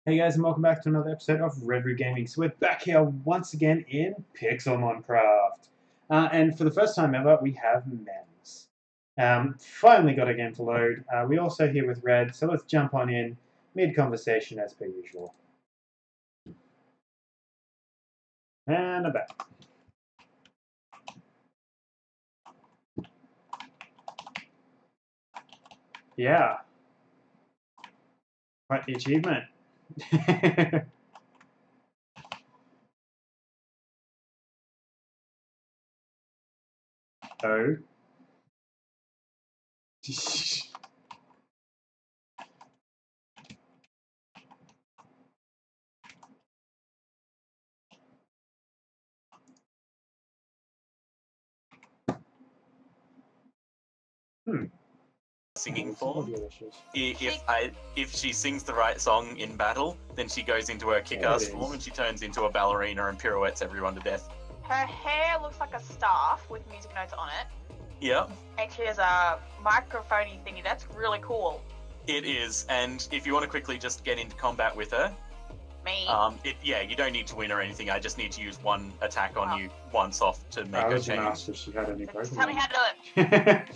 Hey guys, and welcome back to another episode of Red Root Gaming. So we're back here once again in Pixelmon Craft. And for the first time ever, we have Mems. Finally got a game to load. We're also here with Red, so let's jump on in, mid-conversation as per usual. And I'm back. Yeah. Quite the achievement. Oh. Singing form. If she sings the right song in battle, then she goes into her kick-ass form and she turns into a ballerina and pirouettes everyone to death. Her hair looks like a staff with music notes on it. Yeah. And she has a microphone-y thingy. That's really cool. It is, and if you want to quickly just get into combat with her, Me. you don't need to win or anything. I just need to use one attack on you once off to make her change. Asked if she had any Pokemon. Tell me how to do it.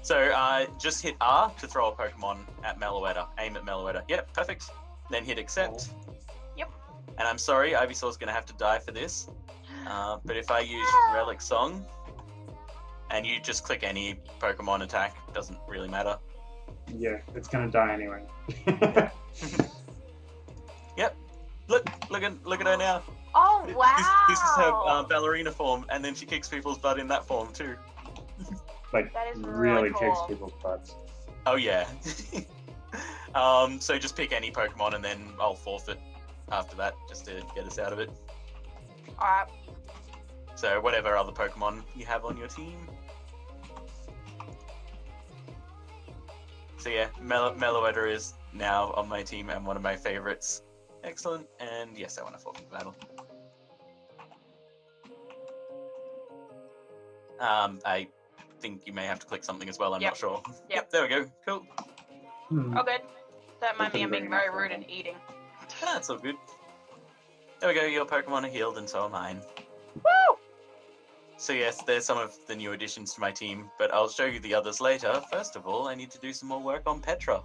So just hit R to throw a Pokemon at Meloetta. Aim at Meloetta. Yep, perfect. Then hit accept. Yep. And I'm sorry, Ivysaur's going to have to die for this. But if I use Relic Song, and you just click any Pokemon attack, doesn't really matter. Yeah, it's going to die anyway. Yep. Look at her now. Oh, wow. This is her ballerina form, and then she kicks people's butt in that form too. Like, that is really cool. kicks people's butts. Oh yeah. So just pick any Pokemon and then I'll forfeit after that, just to get us out of it. Alright. So whatever other Pokemon you have on your team. So yeah, Meloetta is now on my team and one of my favorites. Excellent, and yes, I want to forfeit the battle. I think you may have to click something as well, I'm not sure. Yep, there we go, cool. Oh good. Don't mind me, I'm being very rude and eating. That's all good. There we go, your Pokemon are healed and so are mine. Woo! So yes, there's some of the new additions to my team, but I'll show you the others later. First of all, I need to do some more work on Petra.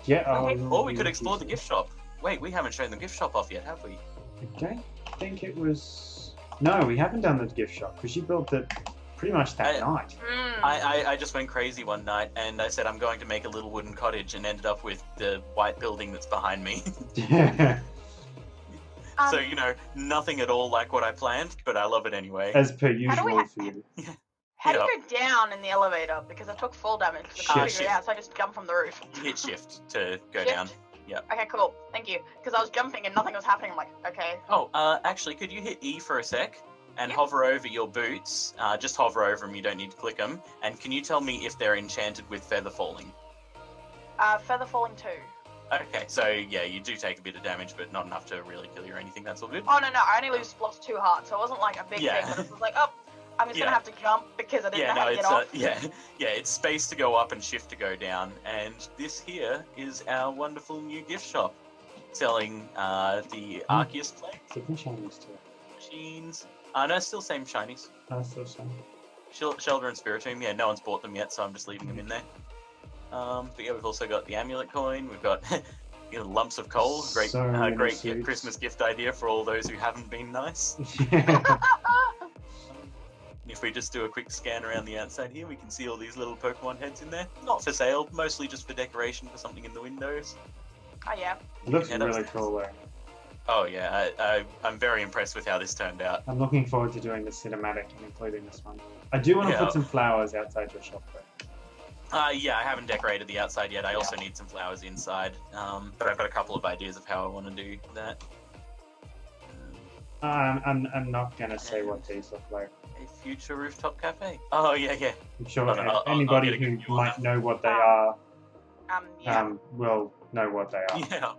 Yeah. Or we could explore the gift shop. Wait, we haven't shown the gift shop off yet, have we? I don't think it was... No, we haven't done the gift shop, because you built it pretty much that night. I just went crazy one night, and I said I'm going to make a little wooden cottage, and ended up with the white building that's behind me. So, you know, nothing at all like what I planned, but I love it anyway. As per usual for you. How do you go down in the elevator? Because I took fall damage. I couldn't figure it out, so I just jumped from the roof. Hit shift to go down. Yeah. Okay, cool. Thank you. Because I was jumping and nothing was happening. I'm like, okay. Oh, actually, could you hit E for a sec and hover over your boots? Just hover over them. You don't need to click them. And can you tell me if they're enchanted with feather falling? Feather falling 2. Okay, so yeah, you do take a bit of damage, but not enough to really kill you or anything. That's all good. Oh no, I only lost 2 hearts, so it wasn't like a big thing. But it was like, oh, I'm just gonna have to jump because I didn't know how to get off. It's space to go up and shift to go down. And this here is our wonderful new gift shop, selling the Arceus plate. Different shinies too. Machines. No, still same shinies. Still same. Shelter and Spiritomb. Yeah, no one's bought them yet, so I'm just leaving them in there. But yeah, we've also got the amulet coin. We've got lumps of coal. Great, great Christmas gift idea for all those who haven't been nice. If we just do a quick scan around the outside here, we can see all these little Pokemon heads in there. Not for sale, mostly just for decoration for something in the windows. Oh yeah. It looks really cool though. Oh yeah, I'm very impressed with how this turned out. I'm looking forward to doing the cinematic and including this one. I do want to put some flowers outside your shop though. Yeah, I haven't decorated the outside yet. I also need some flowers inside. But I've got a couple of ideas of how I want to do that. I'm not gonna say what these look like. A future rooftop cafe. Oh yeah. I'm sure anybody who might know what they are, will know what they are. Yeah.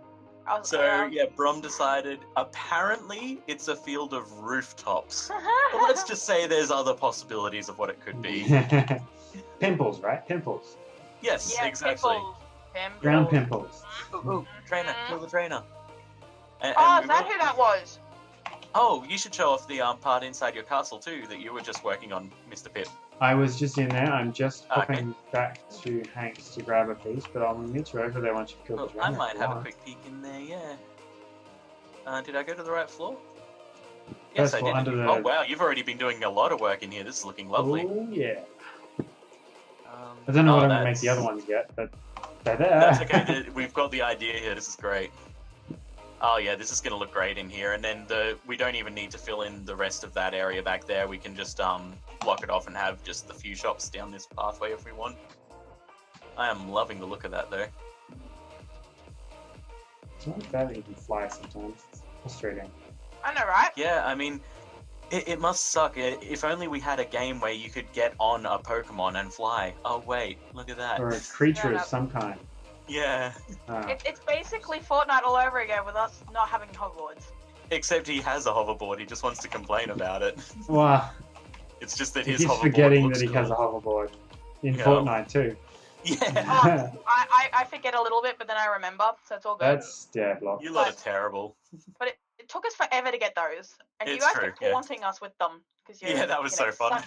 So yeah, Brom decided apparently it's a field of rooftops. But let's just say there's other possibilities of what it could be. Pimples, right? Pimples. Yes, exactly. Ground pimples. Ooh, trainer, kill the trainer. Oh, is that who that was? Oh, you should show off the part inside your castle too that you were just working on, Mr. Pip. I was just in there. I'm just hopping back to Hank's to grab a piece, but I'll meet you over there once you've killed the dragon. I might have a quick peek in there, yeah. Did I go to the right floor? Yes, I did. Oh, wow, you've already been doing a lot of work in here. This is looking lovely. Oh, yeah. I don't know what I'm going to make the other ones yet, but they're there. That's okay. We've got the idea here. This is great. Oh, yeah, this is going to look great in here. And then we don't even need to fill in the rest of that area back there. We can just block it off and have just the few shops down this pathway if we want. I am loving the look of that, though. It's not bad that you can fly sometimes. It's frustrating. I know, right? Yeah, I mean, it must suck. If only we had a game where you could get on a Pokemon and fly. Oh, wait, look at that. Or a creature of some kind. Yeah. It's basically Fortnite all over again with us not having Hogwarts. Except he has a hoverboard. He just wants to complain about it. Wow. It's just that his he's hoverboard forgetting that he has a hoverboard. In Fortnite, too. Yeah. I forget a little bit, but then I remember, so it's all good. That's block. You lot are terrible. But it took us forever to get those. And you guys kept taunting us with them. Yeah, that was so fun.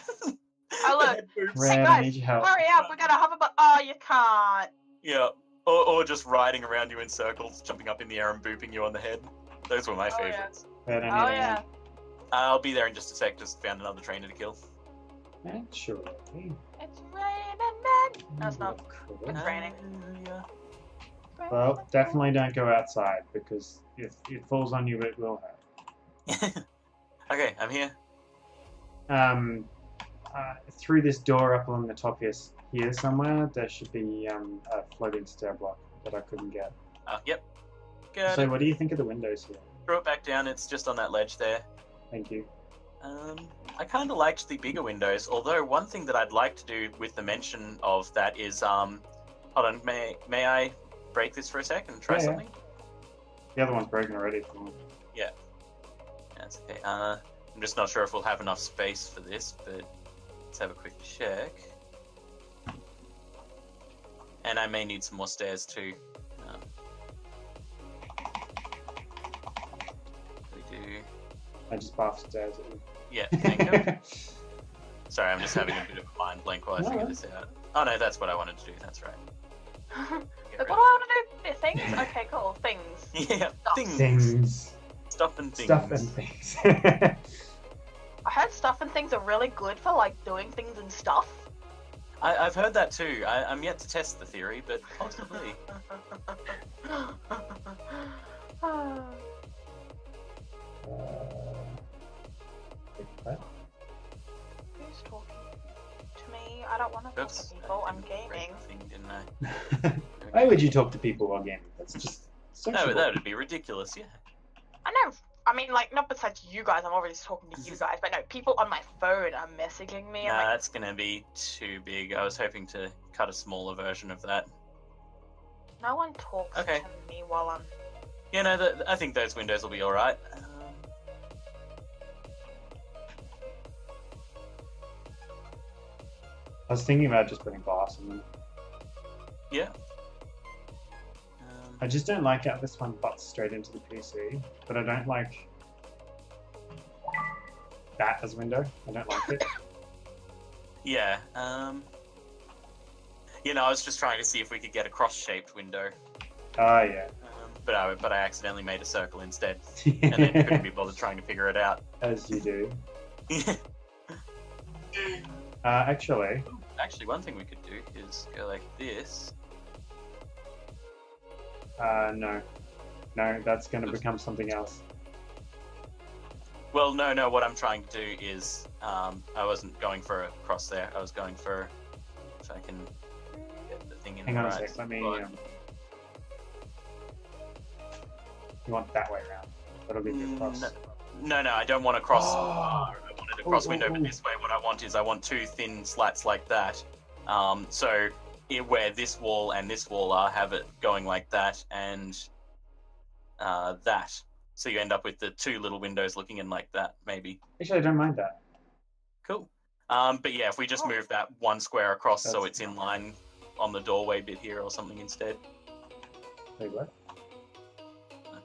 Oh, look. Red, hey, guys, hurry up. We got a hoverboard. Oh, you can't. Yeah. Or just riding around you in circles, jumping up in the air and booping you on the head. Those were my favorites. Yeah. Oh, yeah. I'll be there in just a sec. Just found another trainer to kill. Actually. It's raining men. No, it's not. It's raining. Well, definitely don't go outside, because if it falls on you, it will hurt. Okay, I'm here. Through this door up along the top here somewhere, there should be a floating stair block that I couldn't get. Yep. Good. So what do you think of the windows here? Throw it back down. It's just on that ledge there. Thank you. I kind of liked the bigger windows, although one thing that I'd like to do with the mention of that is, hold on, may I break this for a sec and try something? The other one's broken already. Yeah. That's okay. I'm just not sure if we'll have enough space for this, but let's have a quick check. And I may need some more stairs too. We do. I just buffed stairs at you. Yeah, thank you. Sorry, I'm just having a bit of a mind blank while I figure this out. Oh no, that's what I wanted to do. That's right. What do I want to do? Things? Okay, cool. Things. Yeah, things. Stuff and things. Stuff and things. I heard stuff and things are really good for like doing things and stuff. I've heard that too. I'm yet to test the theory, but possibly. Who's talking to me? I don't want to talk to people. I'm gaming. Why would you talk to people while gaming? That's just no, that would be ridiculous. Yeah. I know. I mean, like, not besides you guys. I'm already talking to you guys, but no, people on my phone are messaging me. Nah, that's gonna be too big. I was hoping to cut a smaller version of that. No one talks to me while I'm. Yeah, no, I think those windows will be all right. I was thinking about just putting glass in them. Yeah. I just don't like how this one butts straight into the PC, but I don't like that as a window. I don't like it. Yeah. You know, I was just trying to see if we could get a cross-shaped window. Oh, yeah. But I accidentally made a circle instead, and then couldn't be bothered trying to figure it out. As you do. Actually, one thing we could do is go like this. No, that's going to become something else. Well, no. What I'm trying to do is, I wasn't going for a cross there. I was going for, if I can get the thing in. Hang on a sec. Let me. You want that way around? That'll be the cross. No. I don't want a cross. I wanted a cross window, but this way, what I want is I want two thin slats like that. So where this wall and this wall are, have it going like that and that. So you end up with the two little windows looking in like that, maybe. Actually, I don't mind that. Cool. But yeah, if we just move that one square across so it's in line on the doorway bit here or something instead. Wait, what?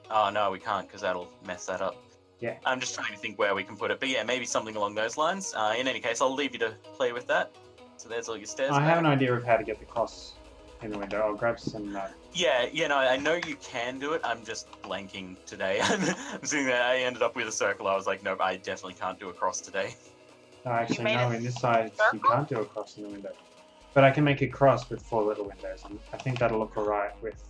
Oh no, we can't because that'll mess that up. Yeah. I'm just trying to think where we can put it, but yeah, maybe something along those lines. In any case, I'll leave you to play with that. So there's all your stairs. I have an idea of how to get the cross in the window. I'll grab some. Yeah, you know, I know you can do it. I'm just blanking today. I'm seeing that I ended up with a circle. I was like, nope, I definitely can't do a cross today. Oh, actually, no. In this side, you can't do a cross in the window. But I can make a cross with 4 little windows, and I think that'll look alright with.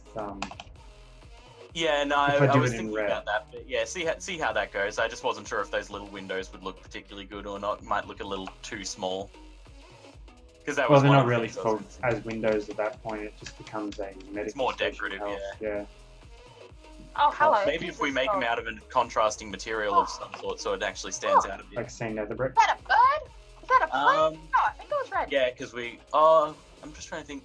Yeah, no, I was thinking about that. But yeah, see how that goes. I just wasn't sure if those little windows would look particularly good or not. Might look a little too small. That was they're not really full as windows at that point. It just becomes a medical. It's more decorative, yeah. Oh, hello. Maybe if we make them out of a contrasting material of some sort, so it actually stands out a bit. Like saying nether brick. Is that a bird? Is that a plane? No, I think it was red. Yeah, because we. I'm just trying to think.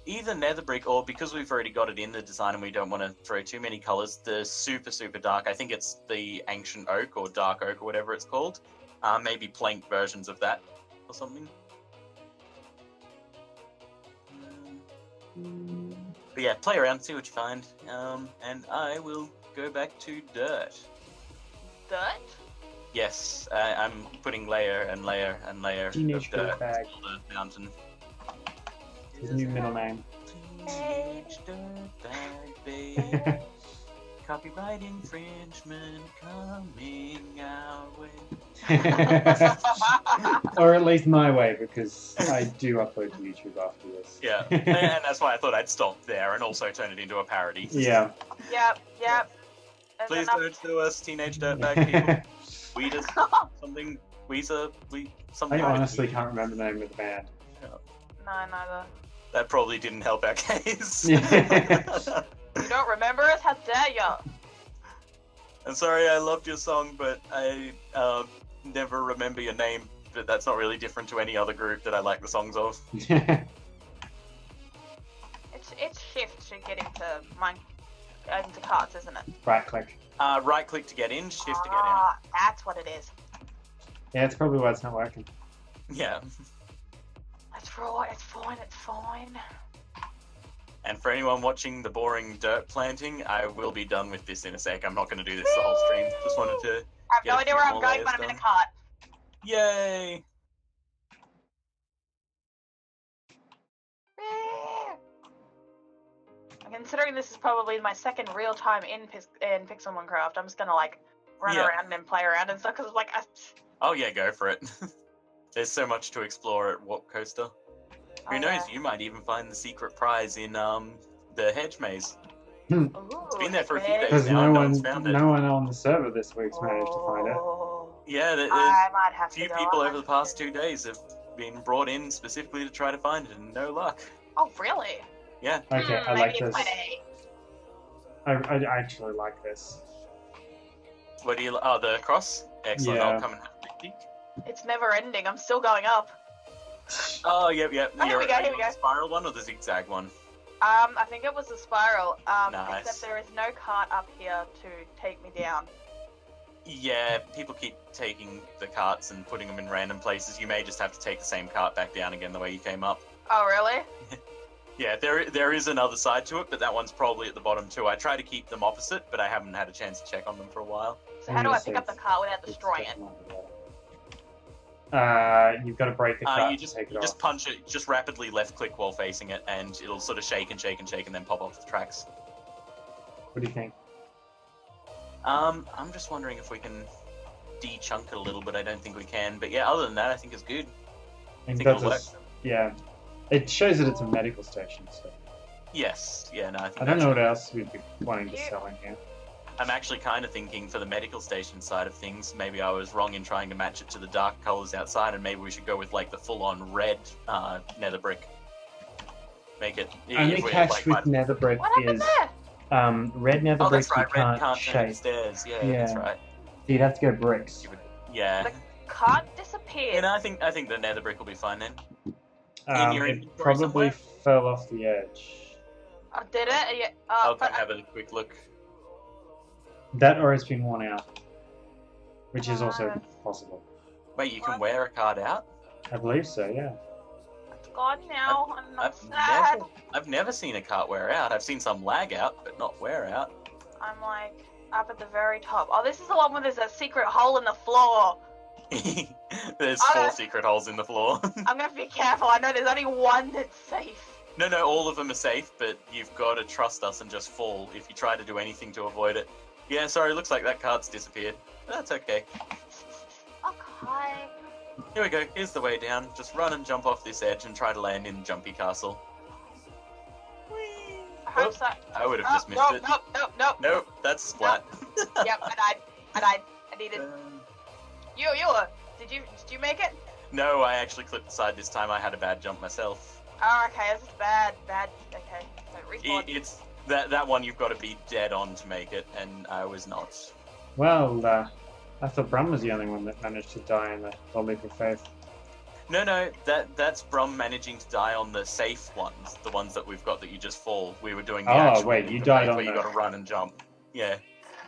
Either nether brick or because we've already got it in the design and we don't want to throw too many colors. The super dark. I think it's the ancient oak or dark oak or whatever it's called. Maybe plank versions of that or something. But yeah, play around, see what you find, and I will go back to dirt. Dirt? Yes, I'm putting layer and layer and layer of Teenage dirt dirtbag. on the mountain. His new middle name. Teenage dirtbag, baby. Copyright infringement coming our way. Or at least my way, because I do upload to YouTube after this. Yeah, and that's why I thought I'd stop there and also turn it into a parody. Yeah. Yep. Please don't sue us, teenage dirtbag people. Weeders, something, Weezer, something. I honestly can't remember the name of the band. Yeah. No, neither. That probably didn't help our case. You don't remember us? How dare you? I'm sorry, I loved your song, but I never remember your name. But that's not really different to any other group that I like the songs of. It's shift to get into cards, isn't it? Right click. Right click to get in, shift to get out. That's what it is. Yeah, it's probably why it's not working. Yeah. That's right. It's fine. And for anyone watching the boring dirt planting, I will be done with this in a sec. I'm not going to do this the whole stream. Just wanted to. I have no idea where I'm going, but I'm in a cart. Yay! Considering this is probably my second real time in Pixelmon Craft, I'm just gonna like run around and play around and stuff because like. Oh yeah, go for it. There's so much to explore at Warp Coaster. Who knows? You might even find the secret prize in the hedge maze. Ooh, it's been there for a few days because now. no one on the server this week's managed to find it. Yeah, there's a few people over the past 2 days have been brought in specifically to try to find it, and no luck. Oh really? Yeah. Okay, I like this. I actually like this. What do you? Oh, the cross. Excellent. Yeah. I'll come and have a peek. It's never ending. I'm still going up. Oh, yep. Oh, here we go. The spiral one or the zigzag one? I think it was the spiral. Nice. Except there is no cart up here to take me down. Yeah, people keep taking the carts and putting them in random places. You may just have to take the same cart back down again the way you came up. Oh, really? Yeah, there is another side to it, but that one's probably at the bottom too. I try to keep them opposite, but I haven't had a chance to check on them for a while. So how do I pick up the cart without destroying it? You've got to break the cart you just to take it just off. punch it, just rapidly left click while facing it, and it'll sort of shake and shake and shake and then pop off the tracks. What do you think? I'm just wondering if we can de-chunk it a little, but I don't think we can. But yeah, other than that, I think it's good. I think it'll work. Yeah. It shows that it's a medical station, so... Yes, yeah, no, I think I don't know what else we'd be wanting to sell in here. I'm actually kind of thinking for the medical station side of things, maybe I was wrong in trying to match it to the dark colors outside, and maybe we should go with like the full-on red nether brick. Make it... Only catch with nether brick is... red nether brick that's right, you red can't shape. Stairs. Yeah, that's right. So you'd have to go bricks. Yeah. The cart disappeared. And I think the nether brick will be fine then. It probably fell off the edge. Oh, did it? Yeah. I'll come have a quick look. That or it's been worn out. Which is also possible. Wait, you can wear a card out? I believe so, yeah. It's gone now. I'm not sad. I've never seen a cart wear out. I've seen some lag out, but not wear out. I'm like up at the very top. Oh, this is the one where there's a secret hole in the floor. There's 4 secret holes in the floor. I'm gonna be careful. I know there's only one that's safe. No, all of them are safe, but you've got to trust us and just fall if you try to do anything to avoid it. Yeah, sorry, looks like that card's disappeared. That's okay. Okay. Here we go, here's the way down. Just run and jump off this edge and try to land in Jumpy Castle. Whee! I hope so. I would have just missed it. Nope, that's a splat. Yep, I died. I needed... Did you make it? No, I actually clipped the side this time. I had a bad jump myself. Oh, okay, this is bad. Okay, so respawn. It's that one you've got to be dead on to make it, and I was not. Well, I thought Brum was the only one that managed to die in the Leap of Faith. No, that's Brum managing to die on the safe ones, the ones that we've got that you just fall. We were doing the actual wait, you died on where you got to run and jump. Yeah.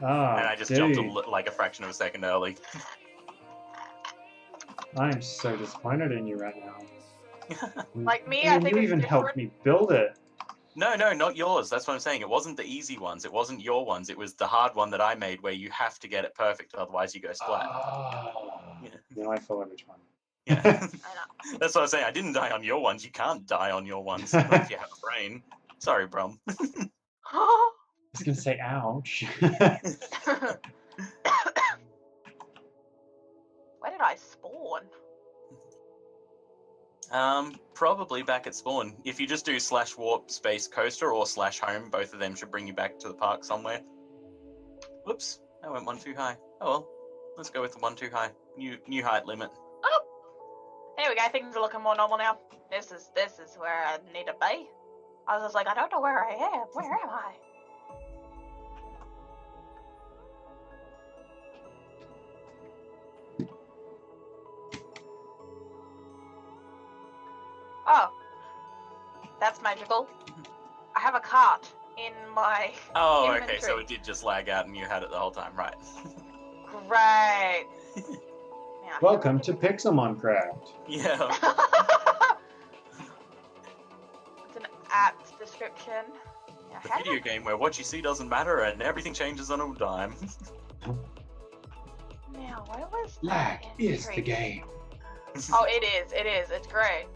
Oh, and I just jumped like a fraction of a second early. I'm so disappointed in you right now. Like me, I think you it's even different. helped me build it. No, not yours. That's what I'm saying. It wasn't the easy ones. It wasn't your ones. It was the hard one that I made where you have to get it perfect, otherwise you go splat. Oh. Yeah. Now I follow which one. Yeah. I know. That's what I'm saying. I didn't die on your ones. You can't die on your ones, not if you have a brain. Sorry, Brum. I was going to say, ouch. Where did I spawn? Probably back at spawn. If you just do /warp space coaster or /home, both of them should bring you back to the park somewhere. Whoops, I went one too high. Oh well, let's go with the one too high. New height limit. Oh, there we go. Things are looking more normal now. This is where I need to be. I was just like, I don't know where I am. Where am I? Oh, that's magical. I have a cart in my inventory. Okay, so it did just lag out and you had it the whole time, right? Great. Yeah, Welcome to Pixelmon Craft. Yeah. It's an apt description. Yeah, The video game where what you see doesn't matter and everything changes on a dime. Now, where was Lag that is entry? the game. Oh, it is. It's great.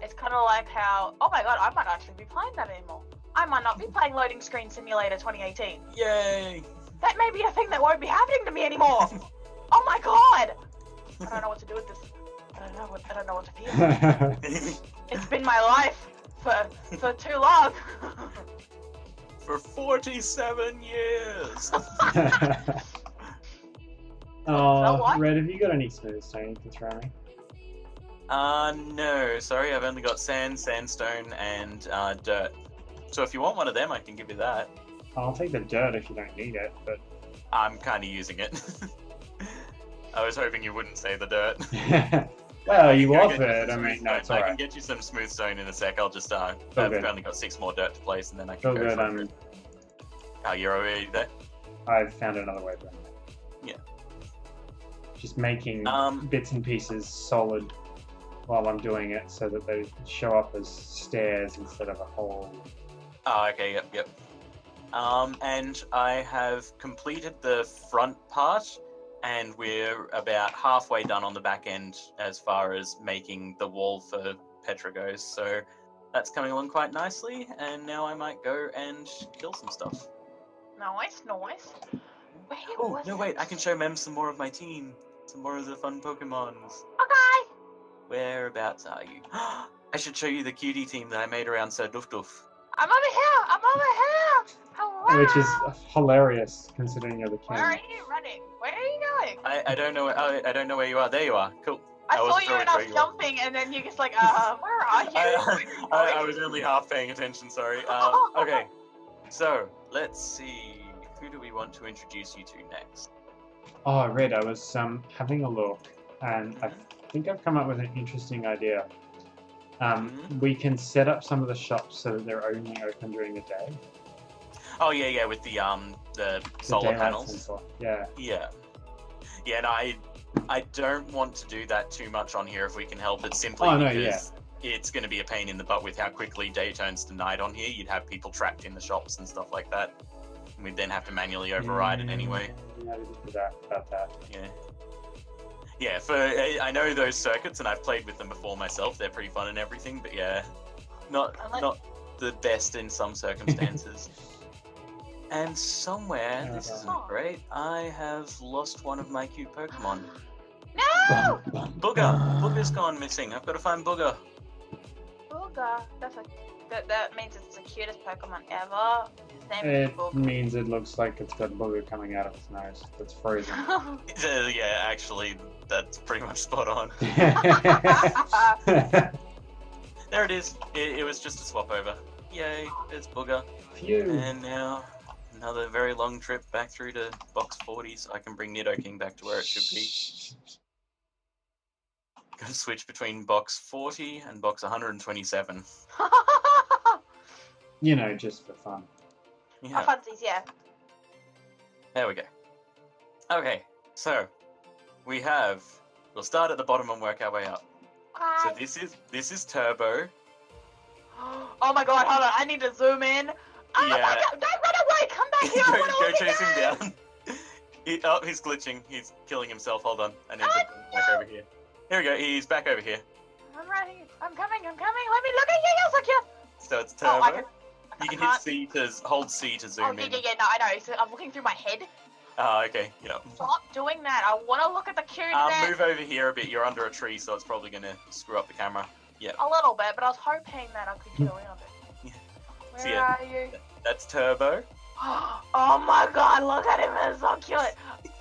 It's kind of like how, oh my god, I might actually be playing that anymore. I might not be playing Loading Screen Simulator 2018. Yay! That may be a thing that won't be happening to me anymore. Oh my god! I don't know what to do with this. I don't know what to feel. It's been my life for too long. For 47 years! Oh, Red, have you got any smooth stone you can throw me? No, sorry, I've only got sand, sandstone, and dirt. So if you want one of them, I can give you that. I'll take the dirt if you don't need it, but... I'm kind of using it. I was hoping you wouldn't say the dirt. Well, you offered, I mean, no, it's I alright. can get you some smooth stone in a sec, I'll just, I've good. only got 6 more dirt to place, and then I can So go good, for it. Oh, you're already there? I've found another way to Yeah. Just making bits and pieces solid while I'm doing it so that they show up as stairs instead of a hole. Oh, okay, yep. And I have completed the front part, and we're about halfway done on the back end as far as making the wall for Petra goes, so that's coming along quite nicely, and now I might go and kill some stuff. Nice. Oh, no, wait, I can show Mem some more of my team. Some more of the fun Pokemons. Okay. Whereabouts are you? I should show you the cutie team that I made around Sir Doof Doof. I'm over here. Hello. Which is hilarious considering you're the king. Where are you running? Where are you going? I don't know. I don't know where you are. There you are. Cool. I saw wasn't you sure and I which was way you were. jumping, and then you just like, where are you? I was only half paying attention. Sorry. Okay. So let's see. Who do we want to introduce you to next? Oh, Red, I was having a look, and I think I've come up with an interesting idea. We can set up some of the shops so that they're only open during the day. Oh yeah, with the solar panels. And stuff. Yeah. Yeah. No, I don't want to do that too much on here if we can help it, simply because it's going to be a pain in the butt with how quickly day turns to night on here. You'd have people trapped in the shops and stuff like that. We'd then have to manually override it anyway. Yeah, I didn't forget about that. Yeah. Yeah, I know those circuits, and I've played with them before myself. They're pretty fun and everything, but yeah, not the best in some circumstances. And somewhere, this isn't great, I have lost one of my cute Pokemon. No! Booger! Booger's gone missing. I've got to find Booger. Booger. That means it's the cutest Pokemon ever. His name is It Booger. means it looks like it's got booger coming out of its nose. That's frozen. Yeah, actually, that's pretty much spot on. There it is. It was just a swap over. Yay, it's Booger. Phew. And now, another very long trip back through to box 40 so I can bring Nidoking back to where it should be. Gotta switch between box 40 and box 127. You know, just for fun. Yeah. Funsies, yeah. There we go. Okay, so we'll start at the bottom and work our way up. So this is Turbo. Oh my god, hold on, I need to zoom in. Oh Yeah. my god, don't run away, come back here, I Go wanna look chase him again. down. He's glitching. He's killing himself. Hold on. I need to bring him back over here. Here we go. He's back over here. I'm right here. I'm coming. Let me look at you, you're so cute. So it's Turbo. Oh, You can hit C to hold C to zoom in. Yeah, no, I know. So I'm looking through my head. Oh, okay. Yeah. Stop doing that. I want to look at the cuteness. Move over here a bit. You're under a tree, so it's probably gonna screw up the camera. Yeah. A little bit, but I was hoping that I could get around it. Yeah. Where So, yeah, are you? That's Turbo. Oh my god, look at him. It's so cute.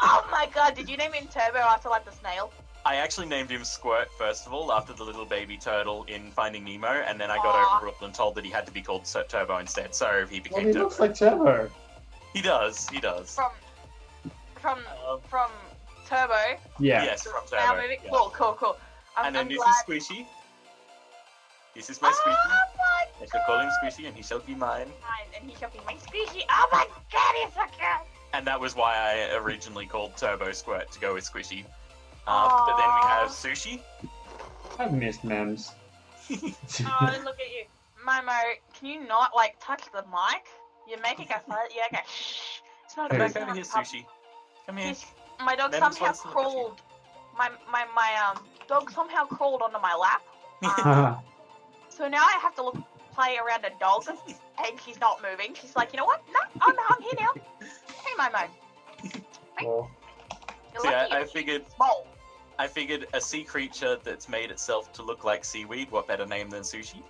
Oh my god, did you name him Turbo after like the snail? I actually named him Squirt first of all, after the little baby turtle in Finding Nemo, and then I got overruled and told that he had to be called Turbo instead. So he became Well, he Turbo. looks like Turbo. He does. He does. From Turbo. Yeah. Yes, from Turbo. Now moving. Yeah. Cool. And then I'm this glad. is Squishy. This is my Oh Squishy. my I shall call him Squishy, and he shall be mine. And he shall be my squishy. Oh my god, he's so cute. And that was why I originally called Turbo Squirt to go with Squishy. But then we have Sushi. I've missed Mems. Oh, look at you. Momo, can you not, like, touch the mic? You're making a fuzz. Yeah, okay. Shh. It's not a Come good back over here, Sushi. Come here. My dog Mems somehow wants to look at you. crawled. My dog somehow crawled onto my lap. So now I have to play around a dog, and she's not moving. She's like, you know what? No, I'm here now. Hey, Momo. Cool. You're See, lucky I you're figured small. I figured a sea creature that's made itself to look like seaweed, what better name than Sushi?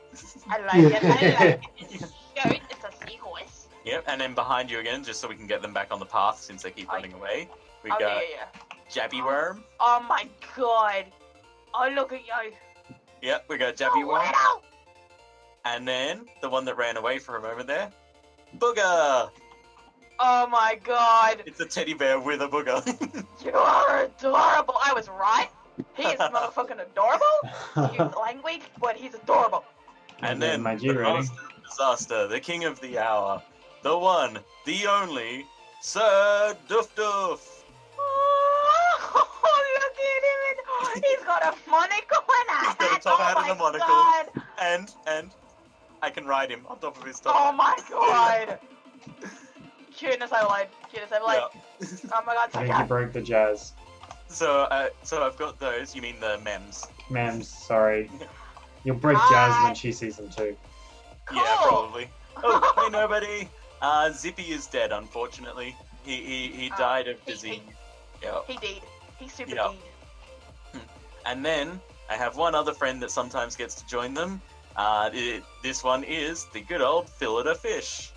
I like it. It's cute. It's a seahorse. Yep, and then behind you again, just so we can get them back on the path since they keep running away, we got Yeah. Jabby Worm. Oh my god. Oh, look at you. Yep, we got Jabby Oh, Worm. wow. And then the one that ran away for a moment there, Booger. Oh my god. It's a teddy bear with a booger. You are adorable. I was right. He is motherfucking adorable. Use language, but he's adorable. And then my the G ready. master of disaster, the king of the hour, the one, the only, Sir Doof Doof. Oh, look at him. He's got a monocle and a hat. He's got a top hat oh and a my monocle. God. And I can ride him on top of his top. Oh my god. Cuteness I lied. Yeah. Oh my god, I so think you cute. broke the jazz. So I've got those. You mean the mems? Mems, sorry. You'll break jazz when she sees them too. Yeah, Cool. probably. Oh, hey, nobody. Zippy is dead, unfortunately. He died of disease. Yeah. He did. He's super Yeah. did. And then I have one other friend that sometimes gets to join them. This one is the good old fillet fish.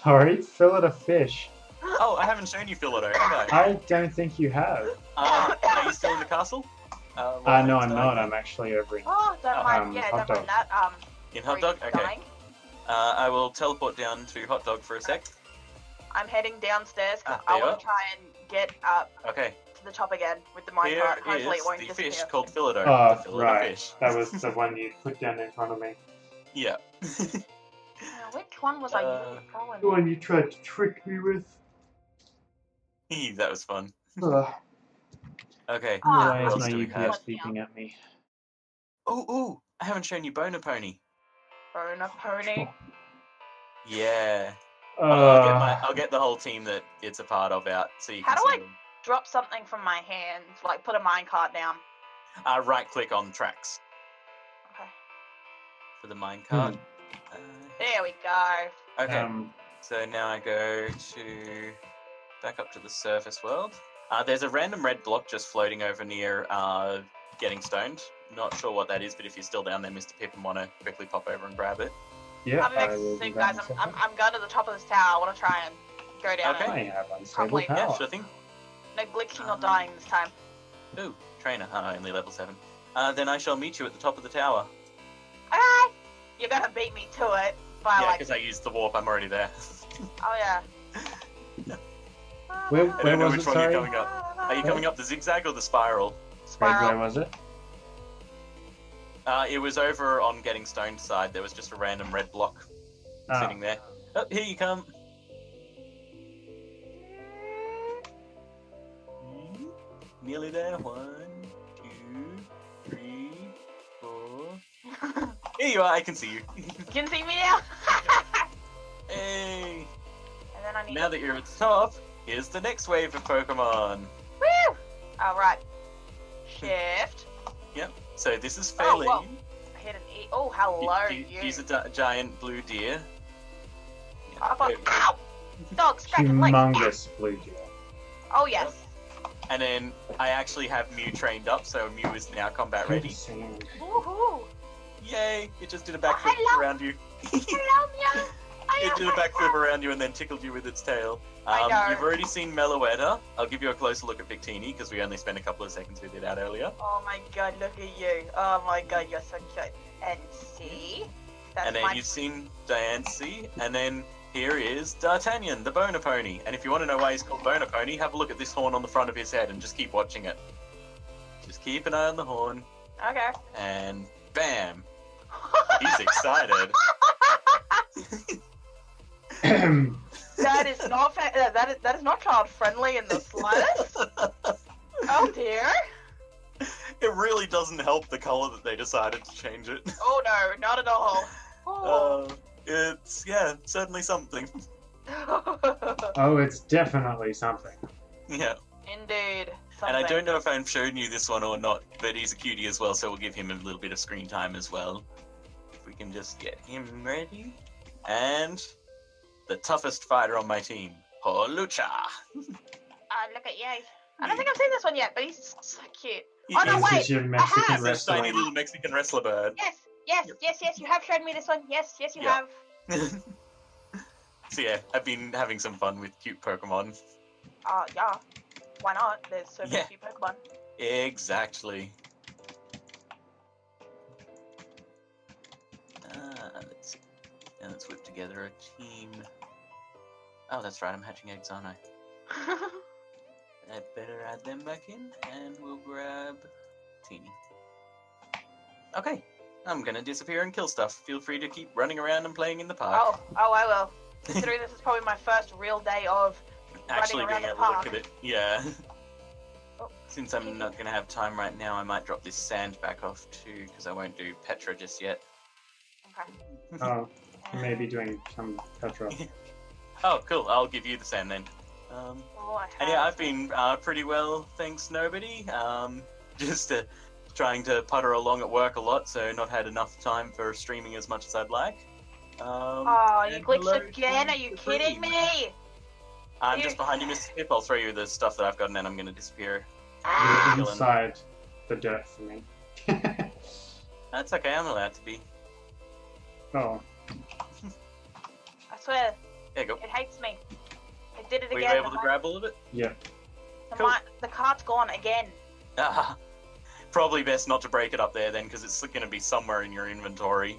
Sorry, fillet of fish. Oh, I haven't shown you fillet, have I? I don't think you have. Are you still in the castle? No, I'm not. I'm actually over in. Oh, don't mind. Yeah, hot don't mind dog. that. In Hot Dog? Okay. dying. I will teleport down to Hot Dog for a sec. I'm heading downstairs because Ah, I there want to try and get up Okay. to the top again with the Here minecart. Hopefully is it won't the disappear. fish called fillet. The Oh, fillet right. fish. That was the one you put down in front of me. Yeah. Which one was I using? The one you tried to trick me with. That was fun. Ugh. Okay. Ah, Why what is else my do we UPS have? beeping at me? Oh, I haven't shown you Boner Pony. Boner pony. Yeah. Uh, I'll get the whole team that it's a part of out so you How can do see I- them. Drop something from my hands, like put a minecart down. Right click on tracks Okay. for the minecart. There we go. Okay. So now I go to back up to the surface world. There's a random red block just floating over near getting stoned. Not sure what that is, but if you're still down there, Mrpippali, want to quickly pop over and grab it. yeah, I'll be back I will soon, do that guys. in a I'm second. going to the top of this tower. I want to try and go down Okay. I it. have unstable Probably, power. Yeah, sure thing. No glitching or dying this time. Ooh, trainer. Only level 7. Then I shall meet you at the top of the tower. Okay. You're going to beat me to it by Yeah, like... because I used the warp. I'm already there. Oh, yeah. Where I don't know was which it, one sorry? you're coming up. Are you coming up the zigzag or the spiral? Spiral. Where was it? It was over on getting stoned side. There was just a random red block sitting there. Oh, here you come. Nearly there. 1, 2, 3, 4. Here you are. I can see you. You can see me now? Hey. And then I need Now that you're at the top, here's the next wave of Pokemon. Woo! Alright. Shift. Yep. So this is Oh, whoa. Faline. I hit an E. Oh, hello, you. He's a giant blue deer. Up, up. Ow! Dog scratching legs. Humongous blue deer. Oh, yes. And then I actually have Mew trained up, so Mew is now combat ready. Woohoo! Yay! It just did a backflip hello. around you. Hello, Meow. It did a backflip around you and then tickled you with its tail. I know. You've already seen Meloetta. I'll give you a closer look at Victini, because we only spent a couple of seconds with it out earlier. Oh my god, look at you. Oh my god, you're so cute. And see? That's And then my... you've seen Diancie, and then here is D'Artagnan, the Boner Pony. And if you want to know why he's called Boner Pony, have a look at this horn on the front of his head and just keep watching it. Just keep an eye on the horn, Okay. and bam! He's excited. That is not that is not child friendly in the slightest. Oh dear. It really doesn't help the color that they decided to change it. Oh no, not at all. Oh. It's, yeah, certainly something. Oh, it's definitely something. Yeah. Indeed. And I Something. don't know if I've shown you this one or not, but he's a cutie as well, so we'll give him a little bit of screen time as well. If we can just get him ready. And the toughest fighter on my team, Holucha. Look at you. I don't think I've seen this one yet, but he's so cute. He- Oh no, he's wait! This is your I Mexican have! He's a tiny wrestling. little Mexican wrestler bird. Yes, you have shown me this one. Yes, you Yeah. have. So yeah, I've been having some fun with cute Pokemon. Yeah. Why not? There's so many Yeah. cute Pokemon. Exactly. Let's see. Now let's whip together a team. Oh, that's right, I'm hatching eggs, aren't I? I better add them back in, and we'll grab Teeny. Okay, I'm gonna disappear and kill stuff. Feel free to keep running around and playing in the park. Oh, I will. Considering this is probably my first real day of Actually running being around able the to look park. at it. Yeah. Oh. Since I'm not gonna have time right now, I might drop this sand back off too, because I won't do Petra just yet. Okay. Oh, you may be doing some Petra. Oh, cool. I'll give you the sand then. And yeah, I've been pretty well, thanks nobody. Just trying to putter along at work a lot, so not had enough time for streaming as much as I'd like. Oh, you and glitched hello again? to Are you the kidding green. me? I'm You- just behind you, Mr. Pip. I'll throw you the stuff that I've got, and then I'm going to disappear. Ah! You're inside the dirt for me. That's okay. I'm allowed to be. Oh, I swear, There you go. it hates me. It did it Were you again. able to grab all of it? yeah. Cool. The cart's gone again. Probably best not to break it up there then, because it's going to be somewhere in your inventory.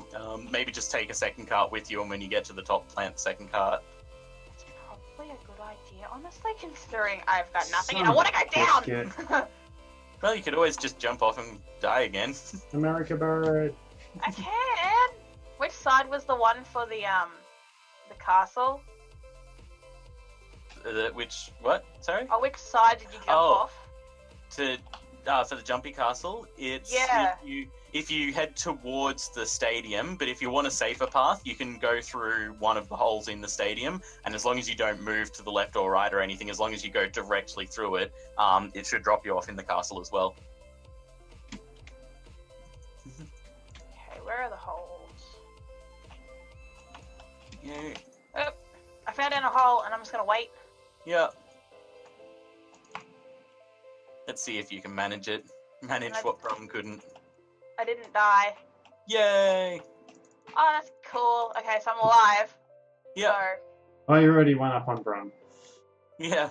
Maybe just take a second cart with you, and when you get to the top, plant the second cart. It's probably a good idea, honestly, considering I've got nothing Son and I want of to a go down. biscuit. Well, you could always just jump off and die again. America bird. I can. Which side was the one for the castle? Which, what? Sorry? Or which side did you jump Oh. off? To for the jumpy castle, it's Yeah. if you head towards the stadium, but if you want a safer path, you can go through one of the holes in the stadium, and as long as you don't move to the left or right or anything, as long as you go directly through it, it should drop you off in the castle as well. Okay, where are the holes? Yeah. Oh, I found in a hole, and I'm just gonna wait. Yeah. Let's see if you can manage it. Manage what Brum couldn't. I didn't die. Yay! Oh, that's cool. Okay, so I'm alive. Yeah. So... Oh, you already went up on Brum. Yeah.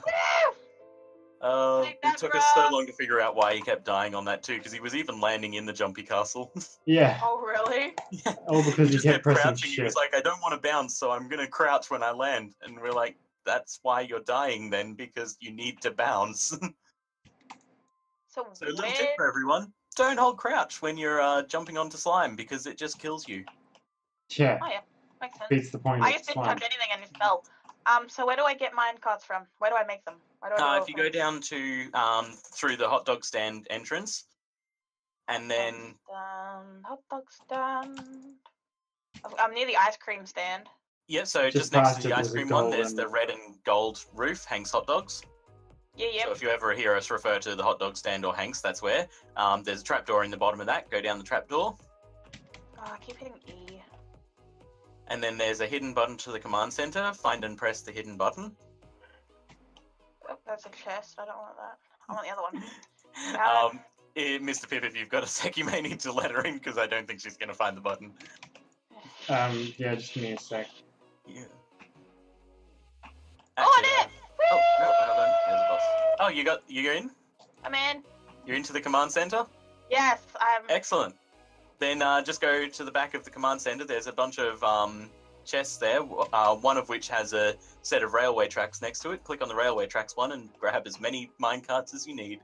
Woo! It took us so long to figure out why he kept dying on that too, because he was even landing in the jumpy castle. Yeah. Oh, really? Yeah. All because he just kept pressing crouching. He was shift. like, I don't want to bounce, so I'm going to crouch when I land. And we're like, that's why you're dying then, because you need to bounce. So So a little where... tip for everyone, don't hold crouch when you're jumping onto slime, because it just kills you. Yeah. Oh, yeah. Makes sense. Beats the point I of just didn't slime. touch anything and it fell. So where do I get mine cards from? Where do I make them? Where do I do If you go down to through the hot dog stand entrance, and then hot dog stand. I'm near the ice cream stand. yeah, so Just just next past to it, the ice there's a cream one, there's golden- the red and gold roof, Hank's Hot Dogs. Yeah, yeah. So if you ever hear us refer to the hot dog stand or Hank's, that's where. There's a trapdoor in the bottom of that. Go down the trapdoor. Oh, I keep hitting E. And then there's a hidden button to the command center. Find and press the hidden button. Oh, that's a chest. I don't want that. I want the other one. Mr. Pip, if you've got a sec, you may need to let her in, because I don't think she's going to find the button. Yeah, just give me a sec. Yeah. Oh, I did it! Oh, no, hold on. There's a boss. Oh, you're in? I'm in. You're into the command center? Yes, I'm... Excellent. Then just go to the back of the command center. There's a bunch of chests there, one of which has a set of railway tracks next to it. Click on the railway tracks one and grab as many minecarts as you need.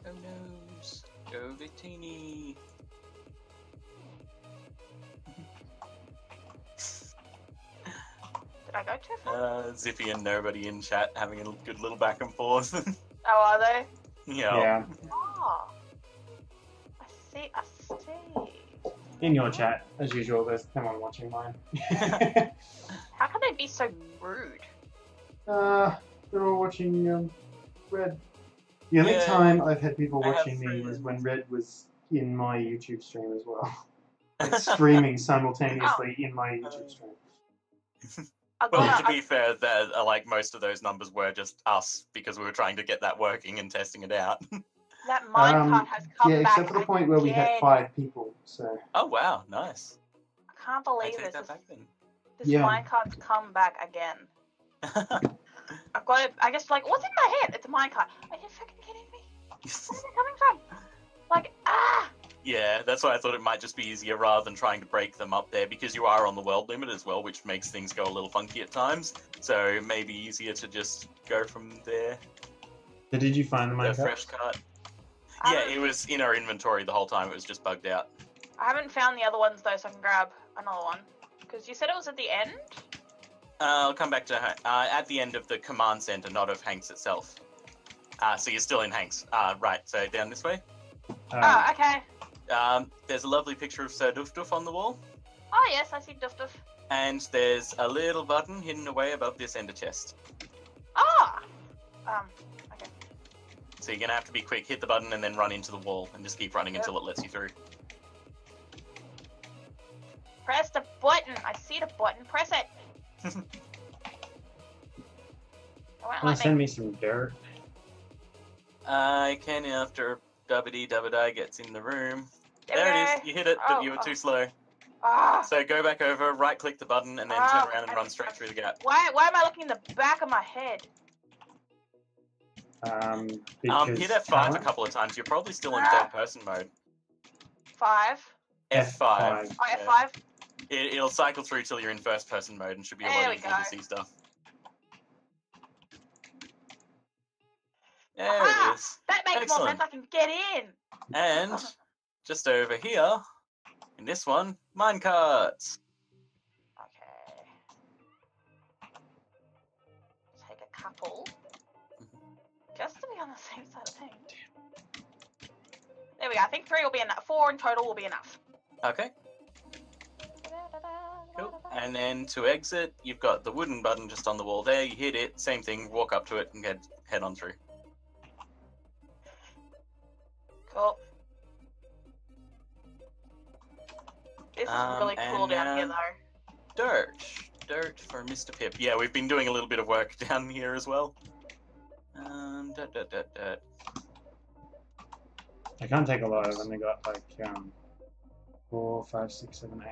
Oh no, go Victini. Did I go too far? Zippy and nobody in chat having a good little back and forth. Oh, are they? Yeah. Yeah. Oh. I see, I see. In your chat, as usual, there's no one watching mine. How can they be so rude? They're all watching Red. The only Yeah. time I've had people I have watching me was friends. when Red was in my YouTube stream as well. Like streaming simultaneously in my YouTube stream. Well, to be fair, like most of those numbers were just us, because we were trying to get that working and testing it out. That minecart has come yeah, back except for the point where we had again. 5 people, so... Oh wow, nice. I can't I believe take this. that back then. This Yeah. minecart's come back again. I've got it. I guess, like, what's in my hand? It's a minecart. Are you fucking kidding me? Where's it coming from? Like, ah! Yeah, that's why I thought it might just be easier rather than trying to break them up there, because you are on the world limit as well, which makes things go a little funky at times. So it may be easier to just go from there. So did you find the The minecart? fresh cart. I Yeah, haven't- it was in our inventory the whole time. It was just bugged out. I haven't found the other ones, though, so I can grab another one. Because you said it was at the end? I'll come back to at the end of the command center, not of Hank's itself. So you're still in Hank's. Right, so down this way. Oh, okay. There's a lovely picture of Sir Doof Doof on the wall. Oh, yes, I see Duff Duff. And there's a little button hidden away above this ender chest. Ah! Okay. So you're going to have to be quick, hit the button, and then run into the wall, and just keep running until it lets you through. Press the button. I see the button. Press it. It won't Wanna let send me. me some dirt? I can after Dubbity Dubbity gets in the room. There There we it go. is, you hit it, but Oh, you were oh. too slow. Ah! So go back over, right-click the button, and then turn around and run straight through the gap. Why am I looking in the back of my head? Because Hit F5 a talent? couple of times. You're probably still in third-person mode. 5. F5. Oh, yeah. F5. It'll cycle through till you're in first-person mode and should be a There lot we easier go. to see stuff. There Aha! it is. That makes more Excellent. sense. I can get in. And just over here, in this one, Minecarts. Okay. Take a couple. Just to be on the safe side of things. There we go. I think 3 will be enough. 4 in total will be enough. Okay. Cool. And then to exit, you've got the wooden button just on the wall there. You hit it, same thing, walk up to it and head on through. Cool. This is really cool down here, though. Dirt for Mr. Pip. Yeah, we've been doing a little bit of work down here as well. Dirt. I can't take a lot. I've only got like 4, 5, 6, 7,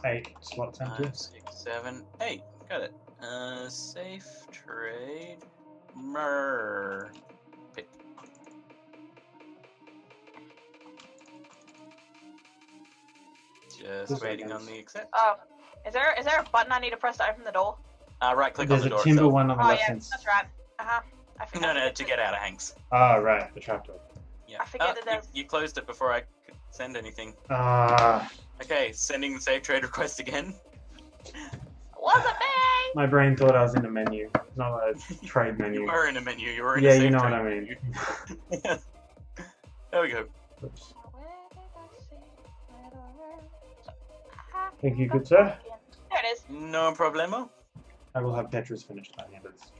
8 slots empty. 5, 6, 7, 8. Got it. Safe trade. Mrpippali. Just waiting on the accept. Oh, is there a button I need to press to open the door? Right click There's on the door. There's a timber itself. one on the left hand. That's right. No, to get out of Hank's. Oh, right, the trapdoor. Yeah. I forget that there's... You closed it before I could send anything. Ah. Okay, sending the safe trade request again. Wasn't me! My brain thought I was in a menu, not a trade menu. You were in a menu. You were in a safe you know trade what I mean. menu. There we go. Oops. Thank you, good sir. There it is. No problemo. I will have Tetris finished by the end of this.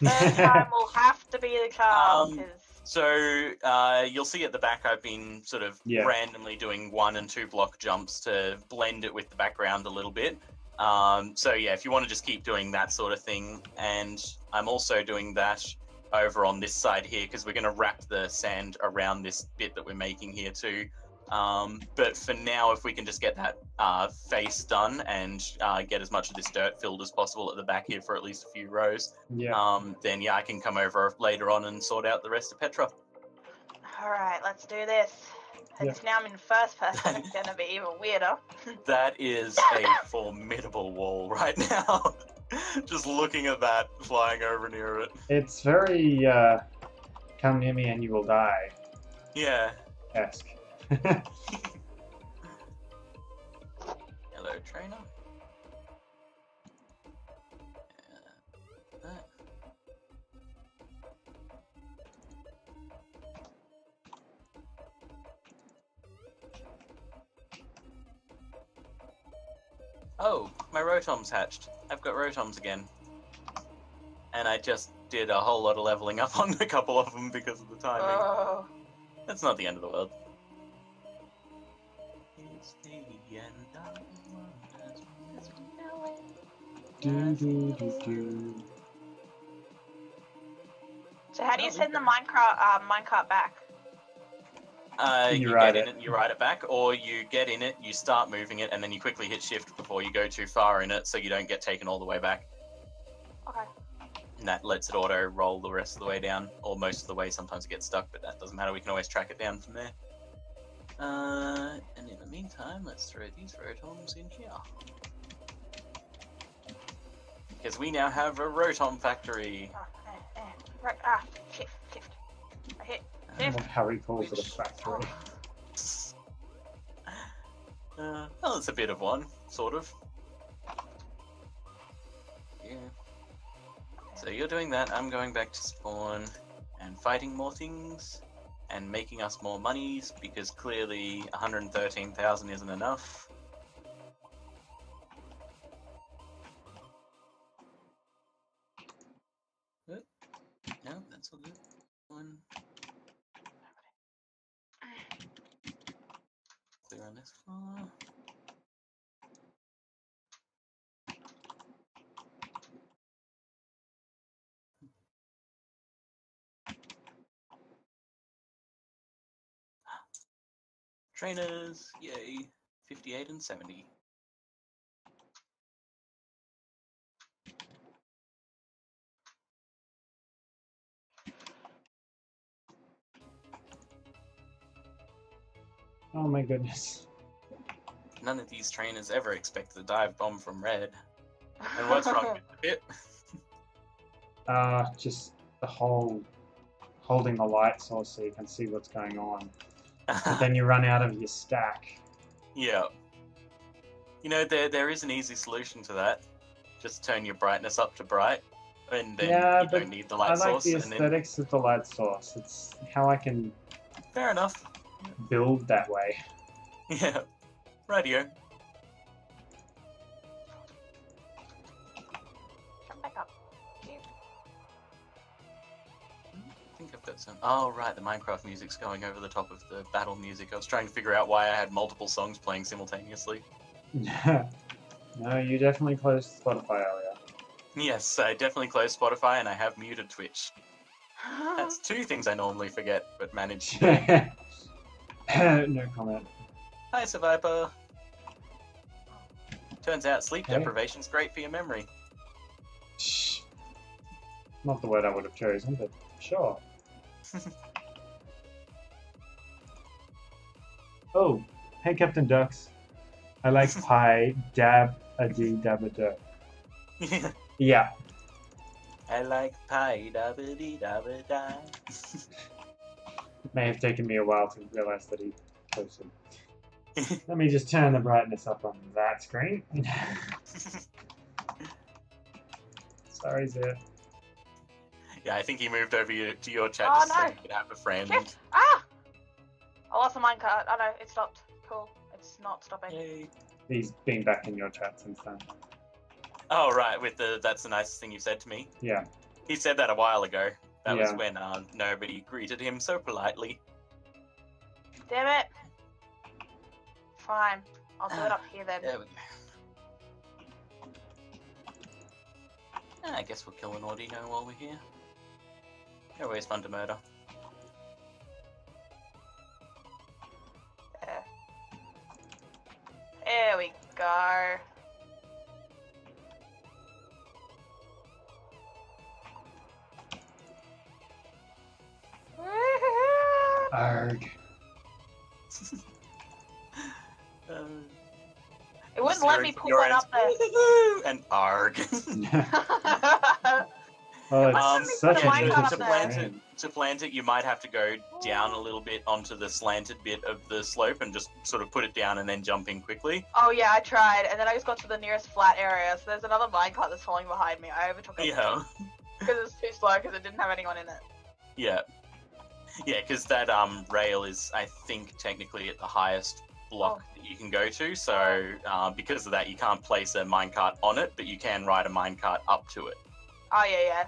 Third time will have to be the charm. So you'll see at the back I've been sort of randomly doing 1 and 2 block jumps to blend it with the background a little bit. So yeah, if you want to just keep doing that sort of thing, and I'm also doing that over on this side here because we're going to wrap the sand around this bit that we're making here too. But for now, if we can just get that face done and get as much of this dirt filled as possible at the back here for at least a few rows, then yeah, I can come over later on and sort out the rest of Petra. Alright, let's do this. It's now I'm in first person, it's going to be even weirder. That is a formidable wall right now. Just looking at that, flying over near it. It's very, come near me and you will die. Yeah. Esque. Hello, trainer. Oh, my Rotom's hatched. I've got Rotoms again. And I just did a whole lot of leveling up on a couple of them because of the timing. Oh. That's not the end of the world. So how do you send the minecart back? You get in it, you ride it back, or you get in it, you start moving it, and then you quickly hit shift before you go too far in it so you don't get taken all the way back. Okay. And that lets it auto roll the rest of the way down, or most of the way. Sometimes it gets stuck, but that doesn't matter, we can always track it down from there. And in the meantime, let's throw these Rotoms in here. Because we now have a Rotom factory. Right, shift. I hit shift. I love how he calls it a factory. Well, it's a bit of one, sort of. Yeah. So you're doing that, I'm going back to spawn and fighting more things and making us more monies because clearly 113,000 isn't enough. No, that's all good. One. Clear on this floor. Trainers, yay, 58 and 70. Oh my goodness. None of these trainers ever expect the dive bomb from red. And what's wrong with it? Just the whole holding the light source so you can see what's going on. But then you run out of your stack. Yeah. You know, there is an easy solution to that. Just turn your brightness up to bright, and then Yeah, you but don't need the light I like source. the And then, aesthetics of the light source. It's how I can fair enough. build that way. Yeah, radio. Jump back up. I think I've got some. Oh, right, the Minecraft music's going over the top of the battle music. I was trying to figure out why I had multiple songs playing simultaneously. No, you definitely closed Spotify earlier. Yes, I definitely closed Spotify and I have muted Twitch. That's two things I normally forget, but managed to do. No comment. Hi, Survivor. Turns out sleep Hey. deprivation's great for your memory. Shh. Not the word I would have chosen, but sure. Oh, hey Captain Ducks. I like pie, dab a dee dab a duck. Yeah. I like pie, da ba dee da ba da. It may have taken me a while to realize that he posted. Let me just turn the brightness up on that screen. Sorry, Zip. Yeah, I think he moved over to your chat Oh, just so no. he could have a friend. Shit! Ah! I lost the minecart. Oh no, it stopped. Cool. It's not stopping. Yay. He's been back in your chat since then. Oh, right, with that's the nicest thing you've said to me. Yeah. He said that a while ago. That was Yeah. when nobody greeted him so politely. Damn it. Fine. I'll do it up here then. There we go. I guess we'll kill an Audino while we're here. They're always fun to murder. There. There we go. Arg. It wouldn't let me put one up there. And arg. Oh, it's Let me such put a a minecart beautiful up to there. plant it, screen. to plant it, you might have to go down a little bit onto the slanted bit of the slope and just sort of put it down and then jump in quickly. Oh yeah, I tried, and then I just got to the nearest flat area, so there's another minecart that's falling behind me. I overtook it Yeah, because it's too slow because it didn't have anyone in it. yeah, yeah. Because that rail is, I think, technically at the highest block that you can go to. So because of that, you can't place a minecart on it, but you can ride a minecart up to it. Oh yeah, yeah.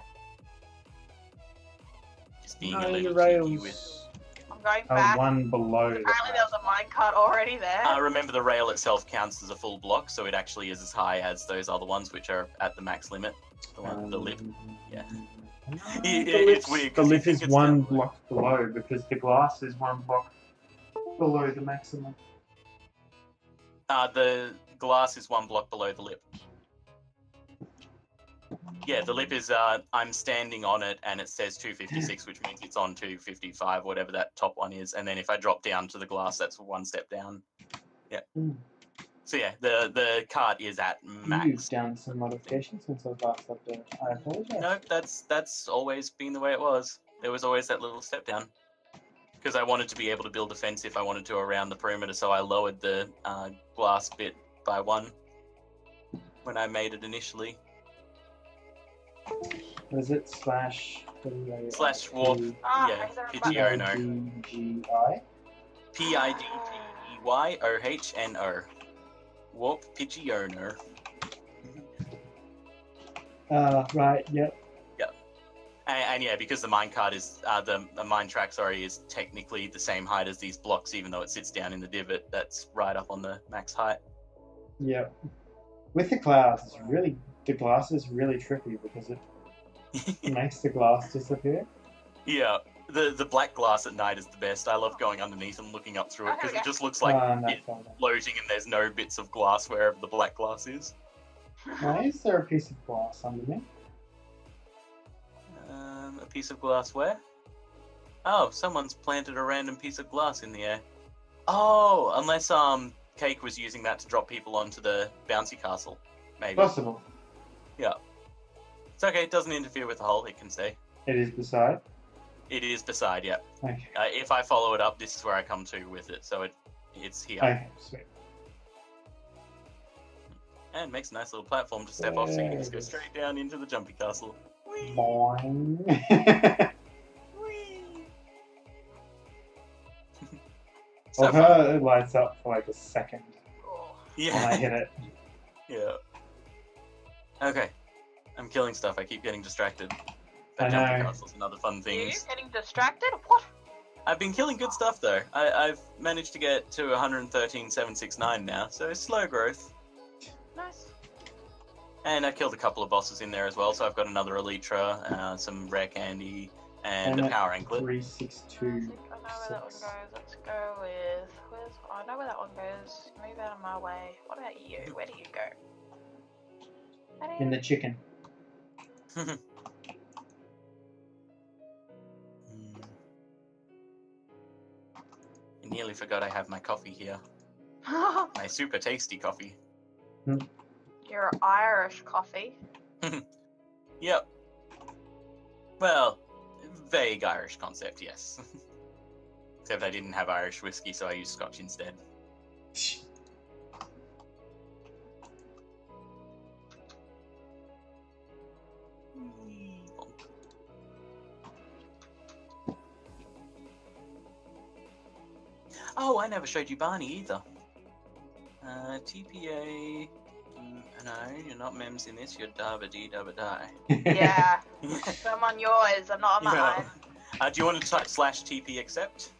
Just being No, a the little cheeky with. rails I'm going are back. one below. the Apparently there was a minecart already there. Remember, the rail itself counts as a full block, so it actually is as high as those other ones, which are at the max limit. The one, the lip. Yeah. No, It's weird, The 'cause you lip think is it's one down below. block below because the glass is one block below the maximum. The glass is one block below the lip. Yeah, the lip is, I'm standing on it and it says 256, which means it's on 255, whatever that top one is. And then if I drop down to the glass, that's one step down. Yeah. Mm. So yeah, the cart is at You've max. done some modifications since I was last updated. I apologize. No, that's always been the way it was. There was always that little step down. Because I wanted to be able to build a fence if I wanted to around the perimeter, so I lowered the glass bit by one when I made it initially. Was it slash Warp, Ah, yeah, is there a Pidgeono. PIDGI? Pidgeohno. Warp Pidgeono. Right, yep. And yeah, because the minecart is the mine track, is technically the same height as these blocks, even though it sits down in the divot. That's right up on the max height. Yep. With the clouds, the glass is really tricky because it makes the glass disappear. Yeah, the black glass at night is the best. I love going underneath and looking up through it because it just looks like No, it's fine. floating and there's no bits of glass wherever the black glass is. Why is there a piece of glass under me? A piece of glass where? Oh, someone's planted a random piece of glass in the air. Oh, unless Cake was using that to drop people onto the bouncy castle, maybe. Possible. Yeah. It's okay, it doesn't interfere with the hole, it can stay. It is beside. It is beside, yeah. Okay. If I follow it up, this is where I come to with it, so it's here. Okay, sweet. And makes a nice little platform to step off so you can just go straight down into the jumpy castle. Whee! Boing. Whee! Well, So fun. her, it lights up for like a second Oh. when I hit it. Yeah. Okay. I'm killing stuff. I keep getting distracted. I But jumpy know. castles and other fun You things. getting distracted? What? I've been killing good stuff though. I've managed to get to 113,769 now, so slow growth. Nice. And I killed a couple of bosses in there as well, so I've got another Elytra, some rare candy, and a power anklet. 362. I think I know where that one goes. Let's go with. I know where that one goes. Move out of my way. What about you? Where do you go? In the chicken. I nearly forgot I have my coffee here. My super tasty coffee. Your Irish coffee. Yep. Well, vague Irish concept, yes. Except I didn't have Irish whiskey, so I used Scotch instead. Oh, I never showed you Barney either. TPA. No, you're not Mems in this, you're Dabba-dee-dabba-die. Yeah. I'm on yours. I'm not on mine. Yeah. Do you want to type /TP accept?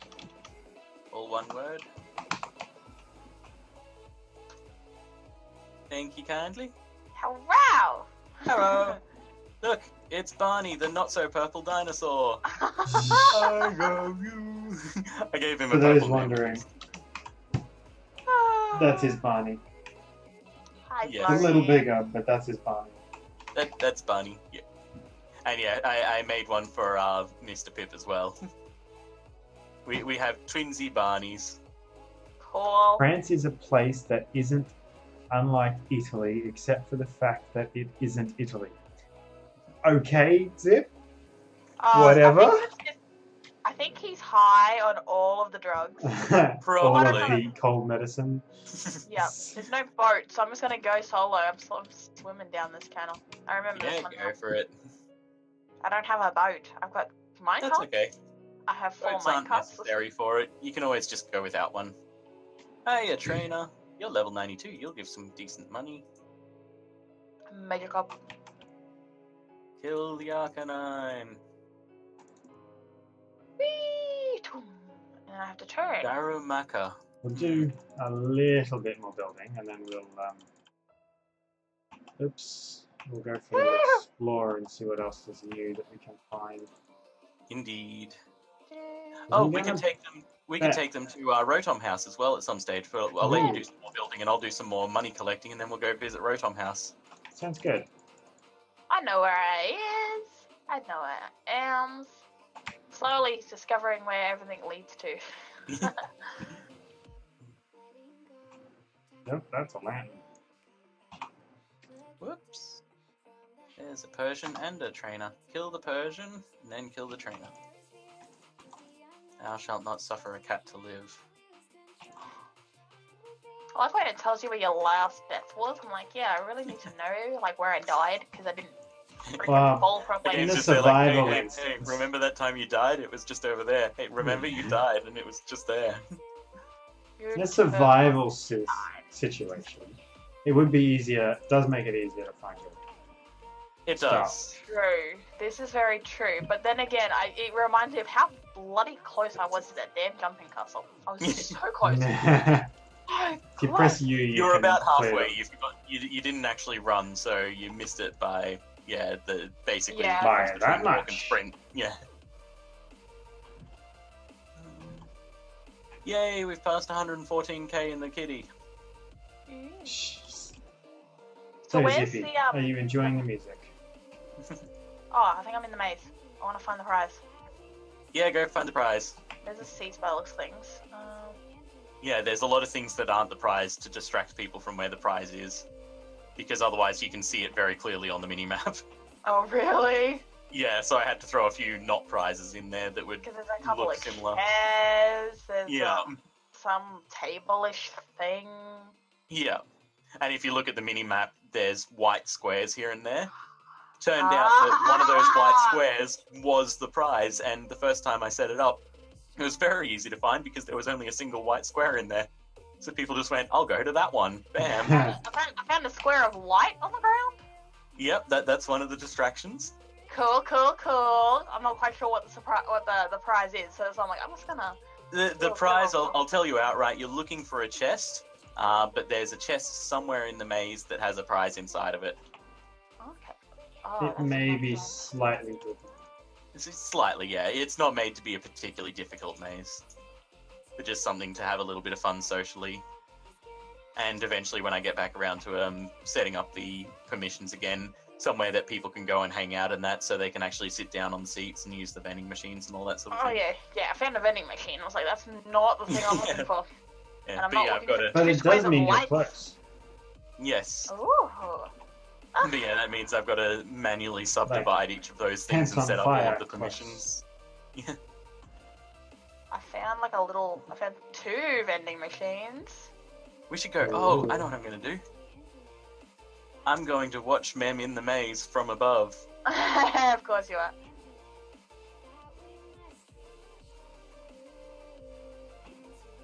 All one word. Thank you kindly. Hello. Hello. Look, it's Barney, the not-so-purple dinosaur. I love you. I gave him For a those purple name. wondering, that's his Barney. Hi, Yes. It's a little bigger, but that's his Barney. That's Barney, yeah. And yeah, I made one for Mr. Pip as well. We have twinsy Barneys. Cool. France is a place that isn't unlike Italy, except for the fact that it isn't Italy. Okay, Zip? Whatever. I think he's high on all of the drugs. All of Probably. the cold medicine. Yep. There's no boat, so I'm just gonna go solo. I'm swimming down this canal. I remember Yeah, this one. go for it. I don't have a boat. I've got minecarts. That's okay. I have 4 Boats aren't minecarts. necessary for it. You can always just go without one. Hey, a trainer. You're level 92. You'll give some decent money. Major cop. Kill the Arcanine. Whee! Toom. And I have to turn. Darumaka. We'll do a little bit more building, and then we'll we'll go for the explore and see what else is new that we can find. Indeed. Isn't Oh, we there can a- take them. We can take them to Rotom House as well at some stage. I'll let you do some more building, and I'll do some more money collecting, and then we'll go visit Rotom House. Sounds good. I know where I is. I know where I am. Slowly discovering where everything leads to. Nope, that's a land. Whoops. There's a Persian and a trainer. Kill the Persian, and then kill the trainer. Thou shalt not suffer a cat to live. I like when it tells you where your last death was. I'm like, yeah, I really need to know like where I died because I didn't Wow. fall from The like. In game's the just there like, survival hey, instance. remember that time you died? It was just over there. Hey, remember you died, and it was just there. In a survival situation, it would be easier. It does make it easier to find your It Stop. does. True. This is very true. But then again, it reminds me of how bloody close I was to that damn jumping castle. I was so close. If you press U, You're can about clear halfway. them. You forgot. You didn't actually run, so you missed it by the basically Yeah. the By difference that between walk and much. sprint. Yeah. Yay! We've passed 114k in the kitty. So, where's Zippy, the, are you enjoying the music? Oh, I think I'm in the maze. I want to find the prize. Yeah, go find the prize. There's a cease by looks things. Yeah, there's a lot of things that aren't the prize to distract people from where the prize is, because otherwise you can see it very clearly on the minimap. Oh, really? Yeah, so I had to throw a few not prizes in there that would Because there's a couple look of similar. chairs, there's Yeah. some table-ish thing. Yeah. And if you look at the mini-map, there's white squares here and there. Turned out that one of those white squares was the prize, and the first time I set it up, it was very easy to find because there was only a single white square in there. So people just went, I'll go to that one. Bam. I found a square of white on the ground. Yep, that's one of the distractions. Cool, cool, cool. I'm not quite sure what the prize is, so I'm like, I'm just gonna... The prize, I'll tell you outright, you're looking for a chest, but there's a chest somewhere in the maze that has a prize inside of it. Okay. Oh, It may be slightly different. Slightly, yeah. It's not made to be a particularly difficult maze, but just something to have a little bit of fun socially. And eventually, when I get back around to setting up the permissions again, somewhere that people can go and hang out and that, so they can actually sit down on seats and use the vending machines and all that sort of thing. Oh yeah, I found a vending machine. I was like, that's not the thing I'm looking for. Yeah, And I'm but not yeah, looking I've got for it. But two it squares does of mean you're lights. close. Yes. Ooh. But yeah, that means I've got to manually subdivide each of those things Pants and on set up all fire, of the close. permissions. Yeah. I found two vending machines. We should go. Oh, I know what I'm going to do. I'm going to watch Mem in the maze from above. Of course you are.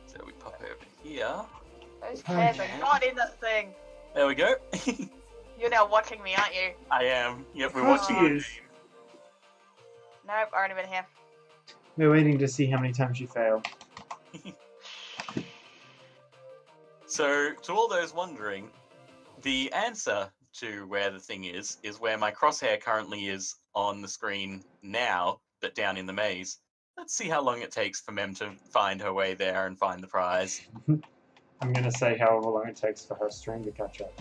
So we pop over here. Those hairs Okay. are not in that thing. There we go. You're now watching me, aren't you? I am. Yep, we're Of course watching he it. is. Nope, already been here. We're waiting to see how many times you fail. So, to all those wondering, the answer to where the thing is where my crosshair currently is on the screen now, but down in the maze. Let's see how long it takes for Mem to find her way there and find the prize. I'm going to say however long it takes for her stream to catch up.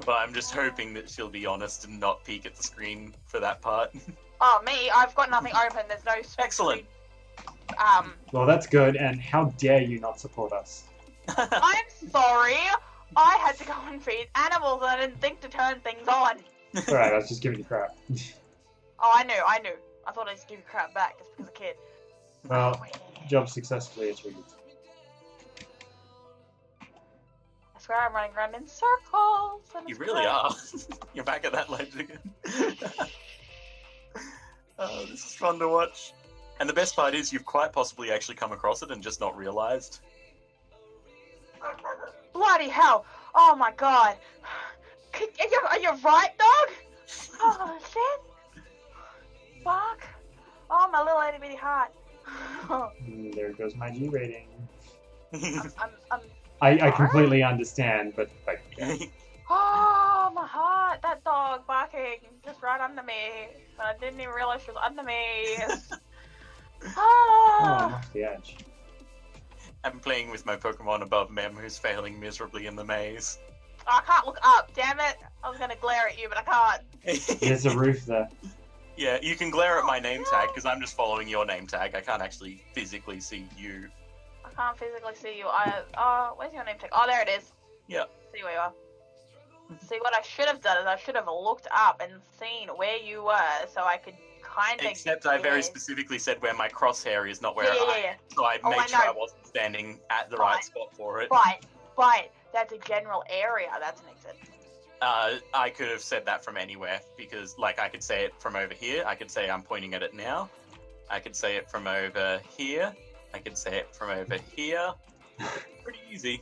Well, I'm just hoping that she'll be honest and not peek at the screen for that part. Oh, me? I've got nothing open. There's no... Excellent. Well, that's good, and how dare you not support us? I'm sorry. I had to go and feed animals and I didn't think to turn things on. Alright, I was just giving you crap. Oh, I knew. I thought I'd just give you crap back just because a kid. Well, job successfully achieved. I swear I'm running around in circles. And You it's really great. are. You're back at that ledge again. Oh, this is fun to watch. And the best part is you've quite possibly actually come across it and just not realised. Bloody hell! Oh my god! Are you right, dog? Oh shit! Fuck! Oh my little itty bitty heart. There goes my G rating. I'm I completely understand, but like, yeah. Oh my heart! That dog barking just right under me, and I didn't even realize she was under me. Oh, I'm Ah! off the edge. I'm playing with my Pokemon above Mem, who's failing miserably in the maze. I can't look up. Damn it! I was gonna glare at you, but I can't. There's a roof there. Yeah, you can glare at my name tag because I'm just following your name tag. I can't actually physically see you. I can't physically see you. Where's your name tag? Oh, there it is. Yeah. See where you are. See, what I should have done is I should have looked up and seen where you were, so I could kind of. Except I very specifically said where my crosshair is, not where Yeah. So I Oh, made I sure I know. wasn't standing at the right spot for it. But that's a general area. That's an exit. I could have said that from anywhere because, like, I could say it from over here. I could say I'm pointing at it now. I could say it from over here. I could say it from over here. Pretty easy.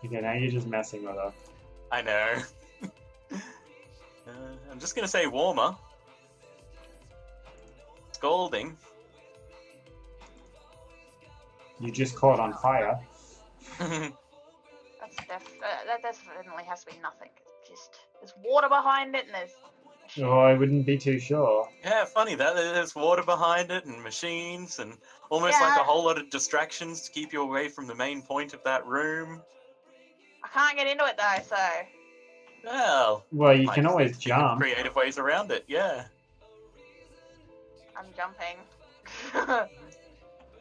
Okay, now you're just messing with her. I know. I'm just gonna say warmer. Scalding. You just caught on fire. That definitely has to be nothing. There's water behind it, and there's. Oh, I wouldn't be too sure. Yeah, funny that there's water behind it and machines and almost like a whole lot of distractions to keep you away from the main point of that room. I can't get into it though, so Well, You might can just always think of jump. creative ways around it. Yeah. I'm jumping.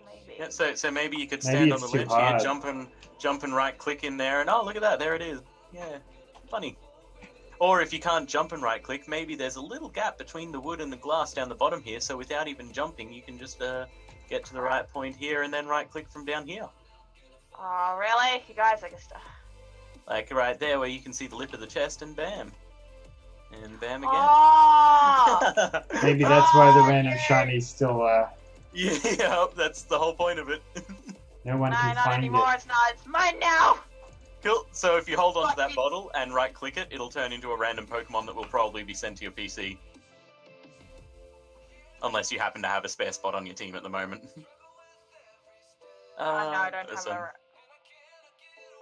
Maybe. Yeah. So maybe you could Maybe stand on it's the too ledge here, hard. jump and right click in there, and oh look at that, there it is. Yeah, funny. Or if you can't jump and right click, maybe there's a little gap between the wood and the glass down the bottom here, so without even jumping, you can just get to the right point here and then right click from down here. Oh, really? You guys are just... Like right there where you can see the lip of the chest, and bam. And bam again. Oh! Maybe that's why the random shini's still, Yeah, that's the whole point of it. no one No, can not find anymore. it. It's not. It's mine now. Cool. So if you hold onto that bottle and right-click it, it'll turn into a random Pokemon that will probably be sent to your PC. Unless you happen to have a spare spot on your team at the moment. No, I don't have there's a...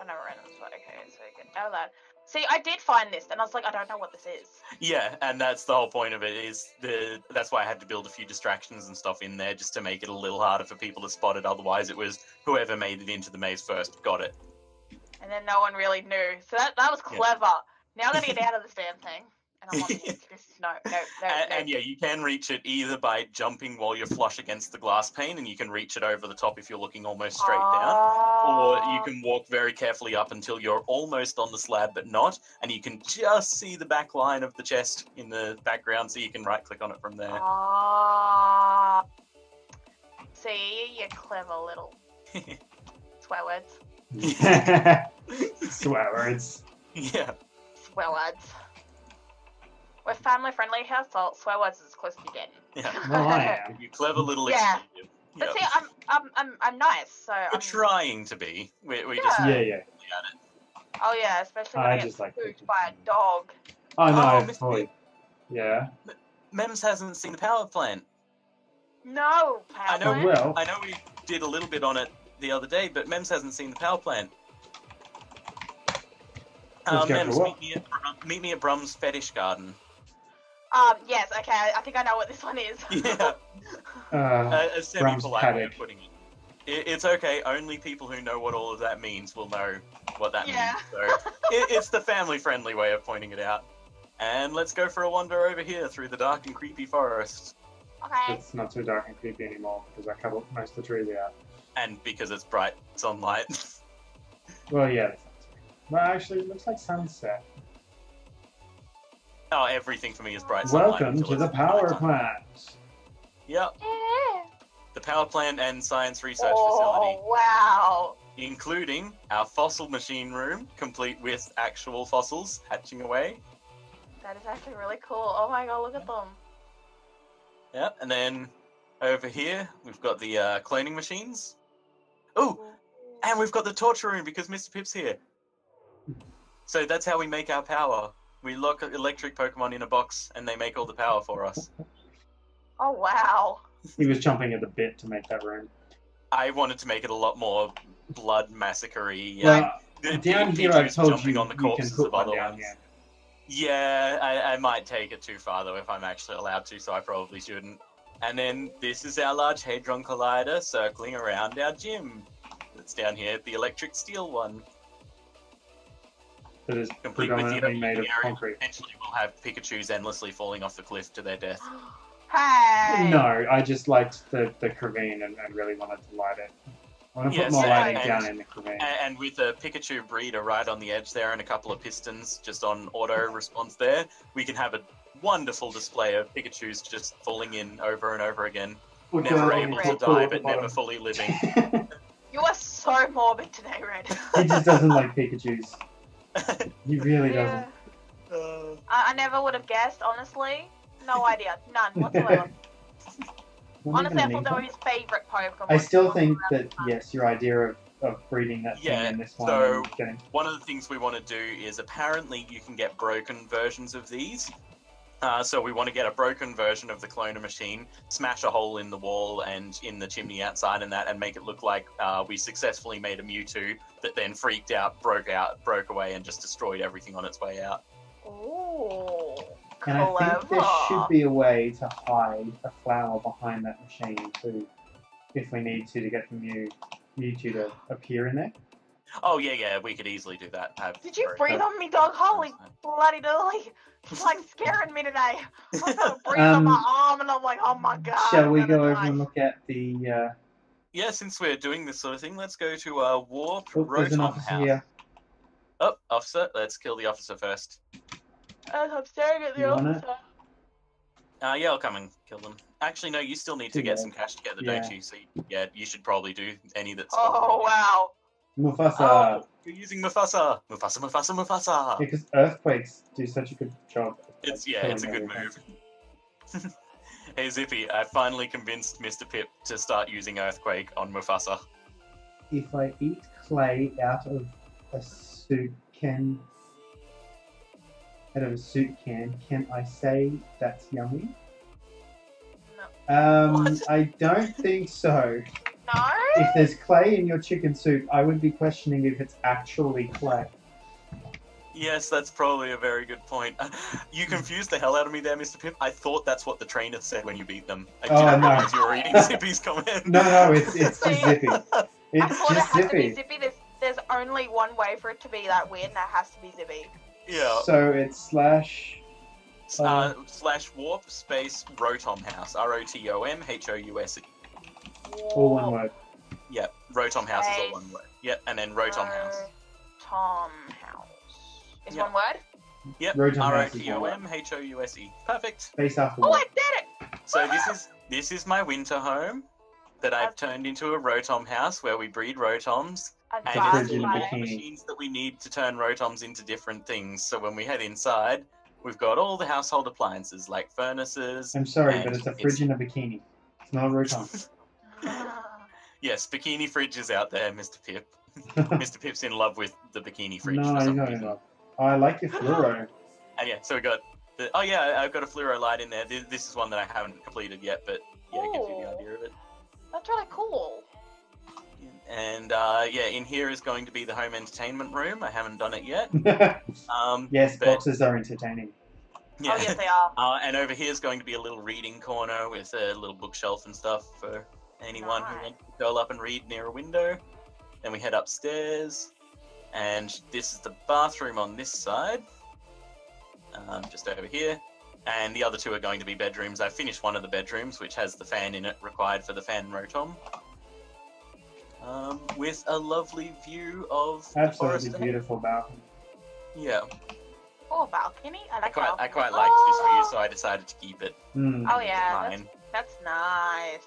I never random spot. Okay, so you can know that. See, I did find this, and I was like, I don't know what this is. Yeah, and that's the whole point of it. That's why I had to build a few distractions and stuff in there just to make it a little harder for people to spot it. Otherwise, it was whoever made it into the maze first got it. And then no one really knew. So that was clever. Yeah. Now I'm gonna get out of this damn thing. And I'm on the edge. No. And yeah, you can reach it either by jumping while you're flush against the glass pane, and you can reach it over the top if you're looking almost straight down. Or you can walk very carefully up until you're almost on the slab but not, and you can just see the back line of the chest in the background, so you can right-click on it from there. See, you clever little swear words. Swear words. Yeah. Swear words. We're family-friendly house, so swear words is as close as you get. Yeah. Well, I am. You clever little Yeah. executive. But Yep. see, I'm nice, so We're trying to be. We just Yeah. at it. Oh yeah, especially when I I get just like spooked by a dog. Oh no, Mr. boy. Yeah. Mems hasn't seen the power plant. No, power I know. plant? Well. I know we did a little bit on it the other day, but Mems hasn't seen the power plant. Let's go Mems, for what? meet me at Brum's Fetish Garden. Yes, okay, I think I know what this one is. Yeah. A semi-polite way of putting it. It's okay, only people who know what all of that means will know what that means. So it's the family-friendly way of pointing it out. And let's go for a wander over here through the dark and creepy forest. Okay. It's not so dark and creepy anymore because I cut most of the trees out. And because it's bright sunlight. Well, yeah. That's well, actually, it looks like sunset. Oh, everything for me is bright sunlight. Welcome to the power plant. Yep. Yeah. The power plant and science research facility. Oh, wow. Including our fossil machine room, complete with actual fossils hatching away. That is actually really cool. Oh my god, look at them. Yep, and then over here, we've got the cloning machines. Oh, and we've got the torture room because Mr. Pip's here. So that's how we make our power. We lock electric Pokemon in a box and they make all the power for us. Oh, wow. He was chomping at the bit to make that room. I wanted to make it a lot more blood massacre-y. Well, down here I told jumping you on the you can corpses put of one other down ones. here. Yeah, I might take it too far though if I'm actually allowed to, so I probably shouldn't. And then this is our Large Hadron Collider circling around our gym. It's down here, the electric steel one. That is Complete with predominantly made of area. concrete. Eventually we'll have Pikachus endlessly falling off the cliff to their death. Hey! No, I just liked the Cravine and really wanted to light it. I want to put more lighting down in the Cravine. And with a Pikachu breeder right on the edge there and a couple of pistons just on auto response there, we can have a wonderful display of Pikachus just falling in over and over again. Never able to die, but never fully living. You are so morbid today, Red. He just doesn't like Pikachus. He really doesn't. I never would have guessed, honestly. No idea. None whatsoever. Honestly, I thought they were his favourite Pokemon. I still think that, yes, your idea of breeding that thing in this one. So and getting... one of the things we want to do is apparently you can get broken versions of these. So we want to get a broken version of the cloner machine, smash a hole in the wall and in the chimney outside and that, and make it look like we successfully made a Mewtwo that then freaked out, broke away, and just destroyed everything on its way out. Ooh, And I think there should be a way to hide a flower behind that machine too, if we need to get the Mewtwo to appear in there. Oh yeah, we could easily do that. Did you breathe on me, dog? Holy bloody dolly! It's like scaring me today. I felt breathe on my arm, and I'm like, oh my god. Shall we go over and look at the? Yeah, since we're doing this sort of thing, let's go to Warp There's an Rotom officer House. here. Oh, officer! Let's kill the officer first. As I'm staring at the You want officer. Yeah, I'll come and kill them. Actually, no, you still need to get Yeah. some cash together, Yeah. don't you? So yeah, you should probably do any that's. Oh wow. Mufasa. Oh, you're using Mufasa. Mufasa. Because earthquakes do such a good job. It's a good move. Hey Zippy, I finally convinced Mr. Pip to start using Earthquake on Mufasa. If I eat clay out of a soup can, can I say that's yummy? No. What? I don't think so. No? If there's clay in your chicken soup, I would be questioning if it's actually clay. Yes, that's probably a very good point. You confused the hell out of me there, Mr. Pip. I thought that's what the trainer said when you beat them. I didn't realize you were reading Zippy's comment. No, it's just Zippy. I It's thought it just had to be Zippy. Zippy. There's only one way for it to be that weird, and that has to be Zippy. Yeah. So it's slash. Slash warp space Rotom House. ROTOMHOUSE. All one word. Yep, Rotom House is all one word. Yep, and then Rotom House. Rotom House. Is Yep. one word? Yep, Rotom House is one word. ROTOMHOUSE. Perfect. Space after Oh, word. I did it! So this is my winter home that I've turned into a Rotom house where we breed Rotoms. And Fridge it's in full a of bikini. machines that we need to turn Rotoms into different things. So when we head inside, we've got all the household appliances like furnaces. I'm sorry, and but it's a fridge in a bikini. It's not a Rotom. Yes, bikini fridge is out there, Mr. Pip. Mr. Pip's in love with the bikini fridge No, for some no, reason. no. I like your fluoro. And yeah, so we got I've got a fluoro light in there. This is one that I haven't completed yet, but yeah, it gives you the Ooh. idea of it. That's really cool. And in here is going to be the home entertainment room. I haven't done it yet. Yes, but, boxes are entertaining. Oh, yes, they are. And over here is going to be a little reading corner with a little bookshelf and stuff for anyone who wants to curl up and read near a window. Then we head upstairs, and this is the bathroom on this side, just over here. And the other two are going to be bedrooms. I finished one of the bedrooms, which has the fan in it required for the fan Rotom. With a lovely view of the Absolutely forest. beautiful balcony. Yeah, Oh, balcony. I like I balcony. quite liked this view, so I decided to keep it. Mm. Oh yeah, Mine. that's nice.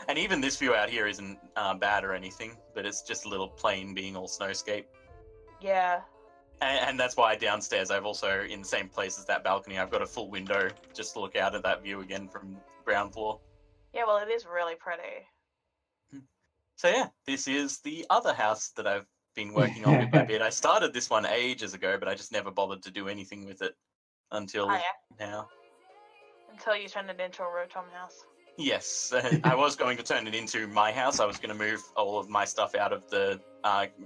And even this view out here isn't bad or anything, but it's just a little plain being all snowscape. Yeah. And that's why downstairs I've also, in the same place as that balcony, I've got a full window just to look out at that view again from ground floor. Yeah, well, it is really pretty. So yeah, this is the other house that I've been working on bit by bit. I started this one ages ago, but I just never bothered to do anything with it until now. Until you turn it into a Rotom house. Yes, I was going to turn it into my house. I was going to move all of my stuff out of the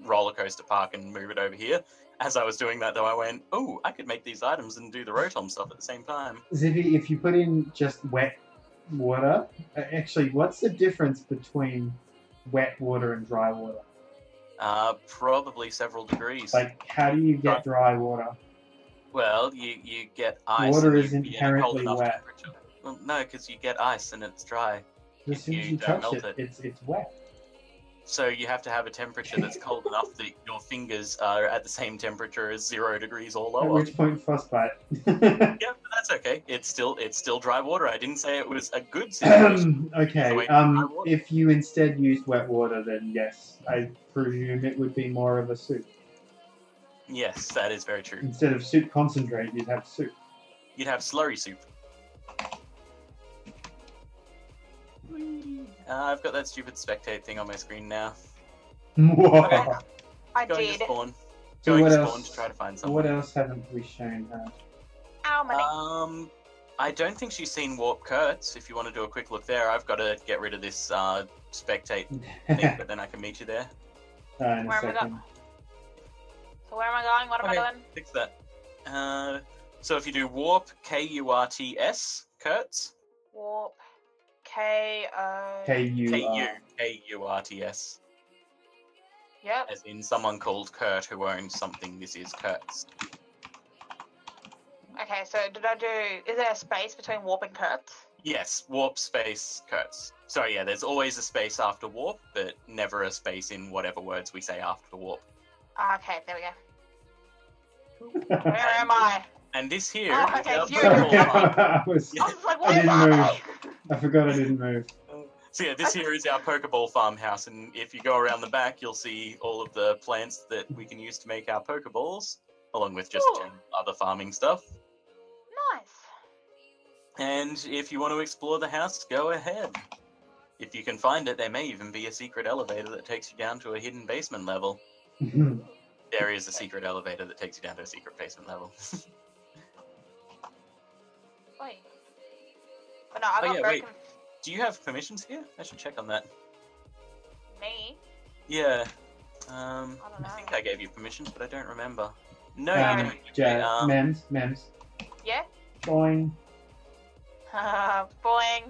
roller coaster park and move it over here. As I was doing that, though, I went, oh, I could make these items and do the Rotom stuff at the same time. Zippy, if you put in just wet water, actually, what's the difference between wet water and dry water? Probably several degrees. Like, how do you get dry water? Well, you get ice. Water and is you get a cold inherently enough wet. temperature. Well, no, because you get ice and it's dry. As soon as you you don't touch melt it, it's wet. So you have to have a temperature that's cold enough that your fingers are at the same temperature as 0 degrees or At lower. which point, frostbite. Yeah, but that's okay. It's still dry water. I didn't say it was a good situation. Okay, if you instead used wet water, then yes, I presume it would be more of a soup. Yes, that is very true. Instead of soup concentrate, you'd have soup. You'd have slurry soup. I've got that stupid spectate thing on my screen now. Okay. I Going did. to spawn. So Going what to else? spawn to try to find something. What else haven't we shown her? Ow, my neck. I don't think she's seen Warp Kurtz. If you want to do a quick look there, I've got to get rid of this spectate thing, but then I can meet you there. In a Where am I second. going? So where am I going? What am I doing? Fix that. So if you do Warp Kurts, Kurtz, Warp. K-O... Kurts, Yep. as in someone called Kurt who owns something. This is Kurtz. Okay, so did I do... Is there a space between Warp and Kurtz? Yes, Warp space Kurtz. Sorry, yeah, there's always a space after Warp, but never a space in whatever words we say after Warp. Okay, there we go. Where am I? And this here... Oh, okay, is our it's you. Sorry, protocol. I was I was like, I where didn't am move. I? I forgot I didn't move. So yeah, this here is our Pokeball farmhouse, and if you go around the back, you'll see all of the plants that we can use to make our Pokeballs, along with just Ooh. other farming stuff. Nice. And if you want to explore the house, go ahead. If you can find it, there may even be a secret elevator that takes you down to a hidden basement level. There is a secret elevator that takes you down to a secret basement level. Wait. But no, I got very Do you have permissions here? I should check on that. Me? Yeah. I don't know. I think I gave you permissions, but I don't remember. No, you didn't. Mems. Yeah? Boing. Boing.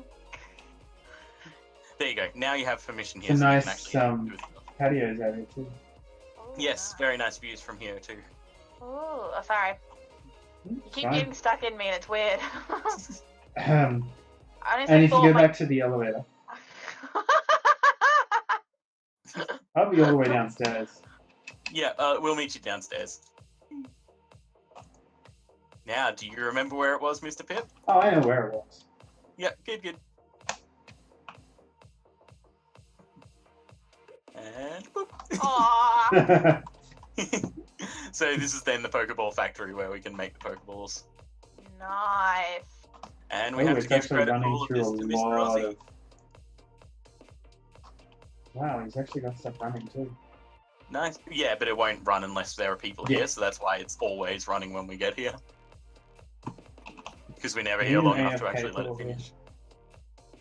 There you go. Now you have permission here. It's a so nice you can actually do stuff. patios out here too. Ooh, Yes, nice. very nice views from here too. Ooh, oh, sorry. You keep Fine. getting stuck in me and it's weird. And Honestly, if you go back to the elevator, I'll be all the way downstairs. Yeah, we'll meet you downstairs. Now, do you remember where it was, Mr. Pip? Oh, I know where it was. Yeah, good. And boop. Aww. So this is then the Pokeball factory where we can make the Pokeballs. Nice. And we have to it's give actually credit for running all of through this a to Mr. lot Ozzy. of... Wow, he's actually got stuff running too. Nice. Yeah, but it won't run unless there are people here, so that's why it's always running when we get here. Because we're never here long enough to actually let it finish.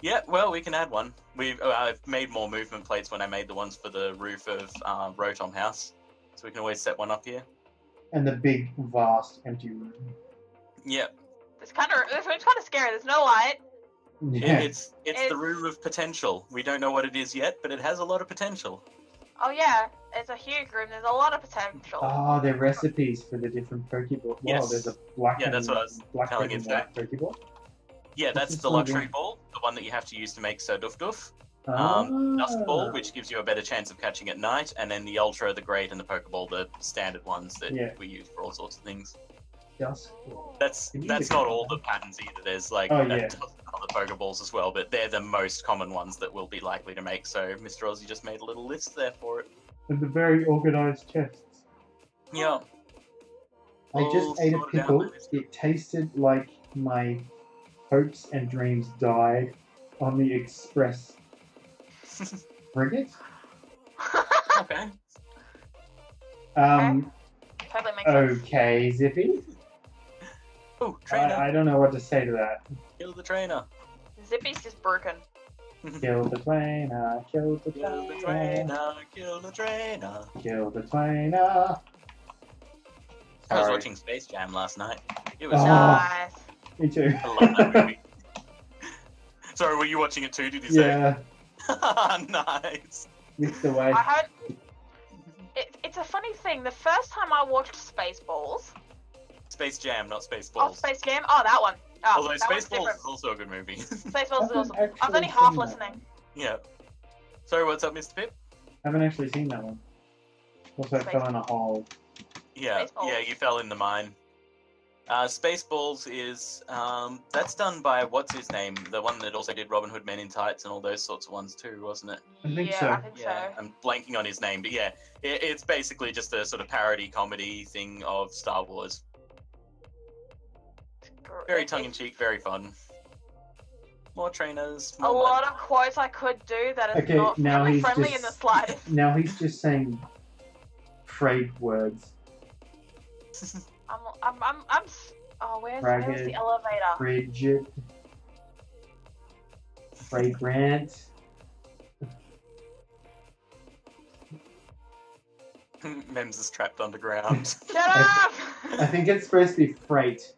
Yeah, well, we can add one. I've made more movement plates when I made the ones for the roof of Rotom House, so we can always set one up here. And the big, vast, empty room. It's Yeah. kind of scary. There's no light. Yeah. It's the room of potential. We don't know what it is yet, but it has a lot of potential. Oh yeah, it's a huge room. There's a lot of potential. Oh, they're recipes for the different Pokeball. Wow, Yes. there's a black Yeah, that's what I was telling you and white Pokeball. Yeah, that's this the one luxury again? ball, the one that you have to use to make Duf. Ah. Dust Ball, which gives you a better chance of catching at night, and then the Ultra, the Great, and the Pokeball, the standard ones that we use for all sorts of things. Dust Ball. That's Can you not use it? all the patterns either. There's like Oh, a yeah. dozen other Pokeballs as well, but they're the most common ones that we'll be likely to make. So Mr. Ozzy just made a little list there for it. And the very organized chests. Yeah. I All just ate a sorted out pickle. by this. It tasted like my hopes and dreams died on the express frigate. Okay. Totally makes sense. Okay, Zippy. Oh, trainer. I don't know what to say to that. Kill the trainer. Zippy's just broken. Kill the trainer, kill the Kill the trainer, trainer. Kill the trainer. kill the trainer. I was Sorry. watching Space Jam last night. It was Oh. Nice. Me too. I love that movie. Sorry, were you watching it too, did you say? Yeah, Nice. whisked away. I heard. It's a funny thing. The first time I watched Spaceballs. Space Jam, not Oh, Spaceballs. Space Jam. Oh, that one. Oh, Although that one's Spaceballs different. is also a good movie. Spaceballs is I awesome. haven't I was only actually half seen that. listening. Yeah. Sorry, what's up, Mr. Pip? Haven't actually seen that one. Also, it fell in a hole. Yeah, Spaceballs. yeah, you fell in the mine. Spaceballs is that's done by what's his name, the one that also did Robin Hood Men in Tights and all those sorts of ones too, wasn't it? I think yeah, so. I think Yeah, I'm blanking on his name, but yeah, it's basically just a sort of parody comedy thing of Star Wars. so. Very tongue-in-cheek, very fun. More trainers. A More lot of quotes I could do that is Okay, not now family he's friendly just- in the slightest. Now he's just saying freight words. Oh, where's Ragged. the elevator? Frigid. Fragrant. Mems is trapped underground. Shut up! I think it's supposed to be freight.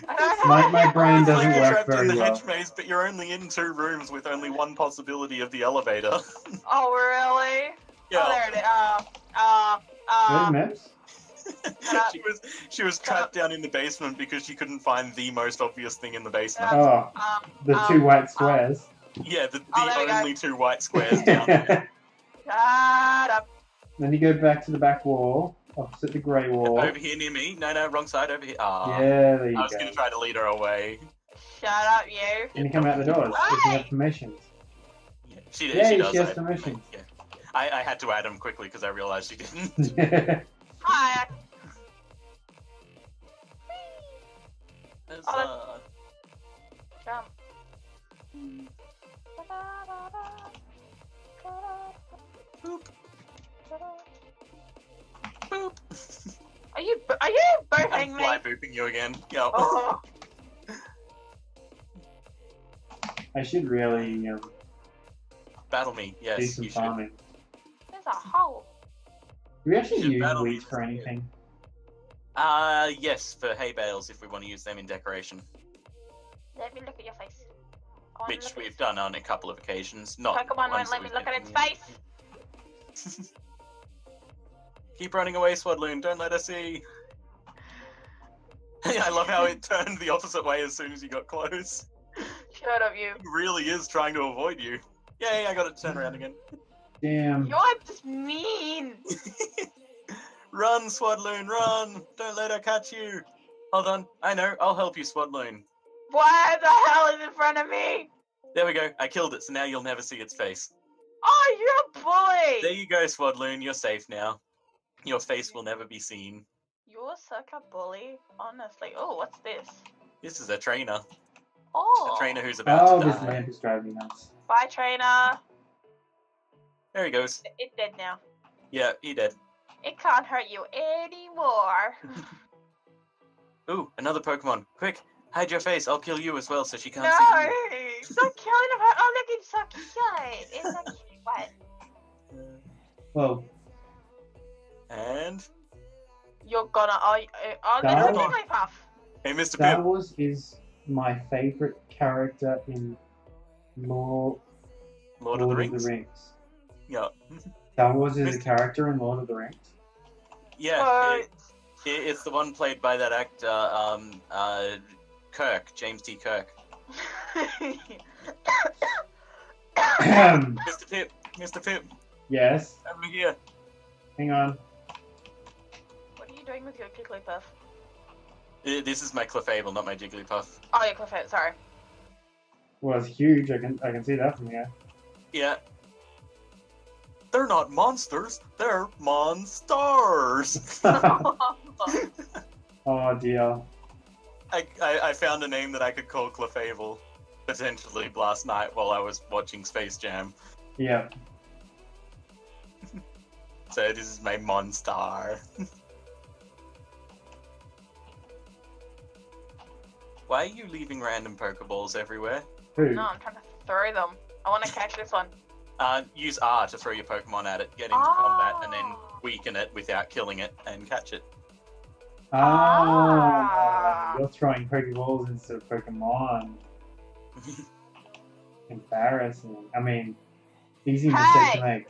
I don't know. My brain It's like doesn't you're work trapped in very the well. hedge maze, but you're only in 2 rooms with only one possibility of the elevator. Oh, really? Yeah. Oh, there it is. Where's Mems? up. she was trapped down in the basement because she couldn't find the most obvious thing in the basement. Oh, the 2 white squares. Yeah, the there we go. only 2 white squares down there. Shut up. Then you go back to the back wall, opposite the grey wall. Over here near me. No, wrong side. Over here. Ah, Yeah, there you I was go. going to try to lead her away. Shut up, you. And you come out the doors if you Hey! have permissions. She Yay, does. she has promotion. Yeah. I had to add him quickly because I realized she didn't. Hi. There's, Jump. boop. Boop. Are you booping I'm me? fly booping you again. Yo. Oh. I should really Battle me. do Yes, some you should. farming. There's a hole. Do we actually should use battle me wheat for this anything? Yes, for hay bales if we want to use them in decoration, Let me look at your face. I wanna which look at we've its done on a couple of occasions. Not Pokemon ones won't let that me we've look at its been face. Keep running away, Swadloon. Don't let us see. I love how it turned the opposite way as soon as you got close. Shut up, you. He really is trying to avoid you. Yay, I got it to turn around again. Damn. You're just mean. Run, Swadloon, run! Don't let her catch you. Hold on. I know. I'll help you, Swadloon. What the hell is in front of me? There we go. I killed it, so now you'll never see its face. Oh, you're a bully. There you go, Swadloon. You're safe now. Your face will never be seen. You're such a bully, honestly. Oh, what's this? This is a trainer. Oh. A trainer who's about Oh, to this die. lamp is driving me nuts. Bye, trainer. There he goes. It's dead now. Yeah, he dead. It can't hurt you anymore. Ooh, another Pokemon. Quick, hide your face. I'll kill you as well so she can't No, see you. stop killing him. Oh, look, it's so cute. It's so cute. What? Well, And... You're gonna. Oh, Star little Wars. Jigglypuff. Hey, Mr. Star Pip. Wars is my favorite character in Lord Lord of the Rings? Rings. Yeah. Star Wars is a Mr. character in Lord of the Rings. Yeah, it's the one played by that actor, Kirk, James T. Kirk. Mr. Pip, Yes. over here. Hang on. What are you doing with your Jigglypuff? This is my Clefable, not my Jigglypuff. Oh, your Clefairy, sorry. Well, it's huge. I can see that from here. Yeah. They're not monsters, they're monsters. Oh dear. I found a name that I could call Clefable, potentially last night while I was watching Space Jam. Yep. So this is my Monstar. Why are you leaving random Pokeballs everywhere? Who? No, I'm trying to throw them. I want to catch this one. Use R to throw your Pokemon at it, get into combat, and then weaken it without killing it, and catch it. You're throwing Pokeballs instead of Pokemon. Embarrassing. I mean, easy mistake to make.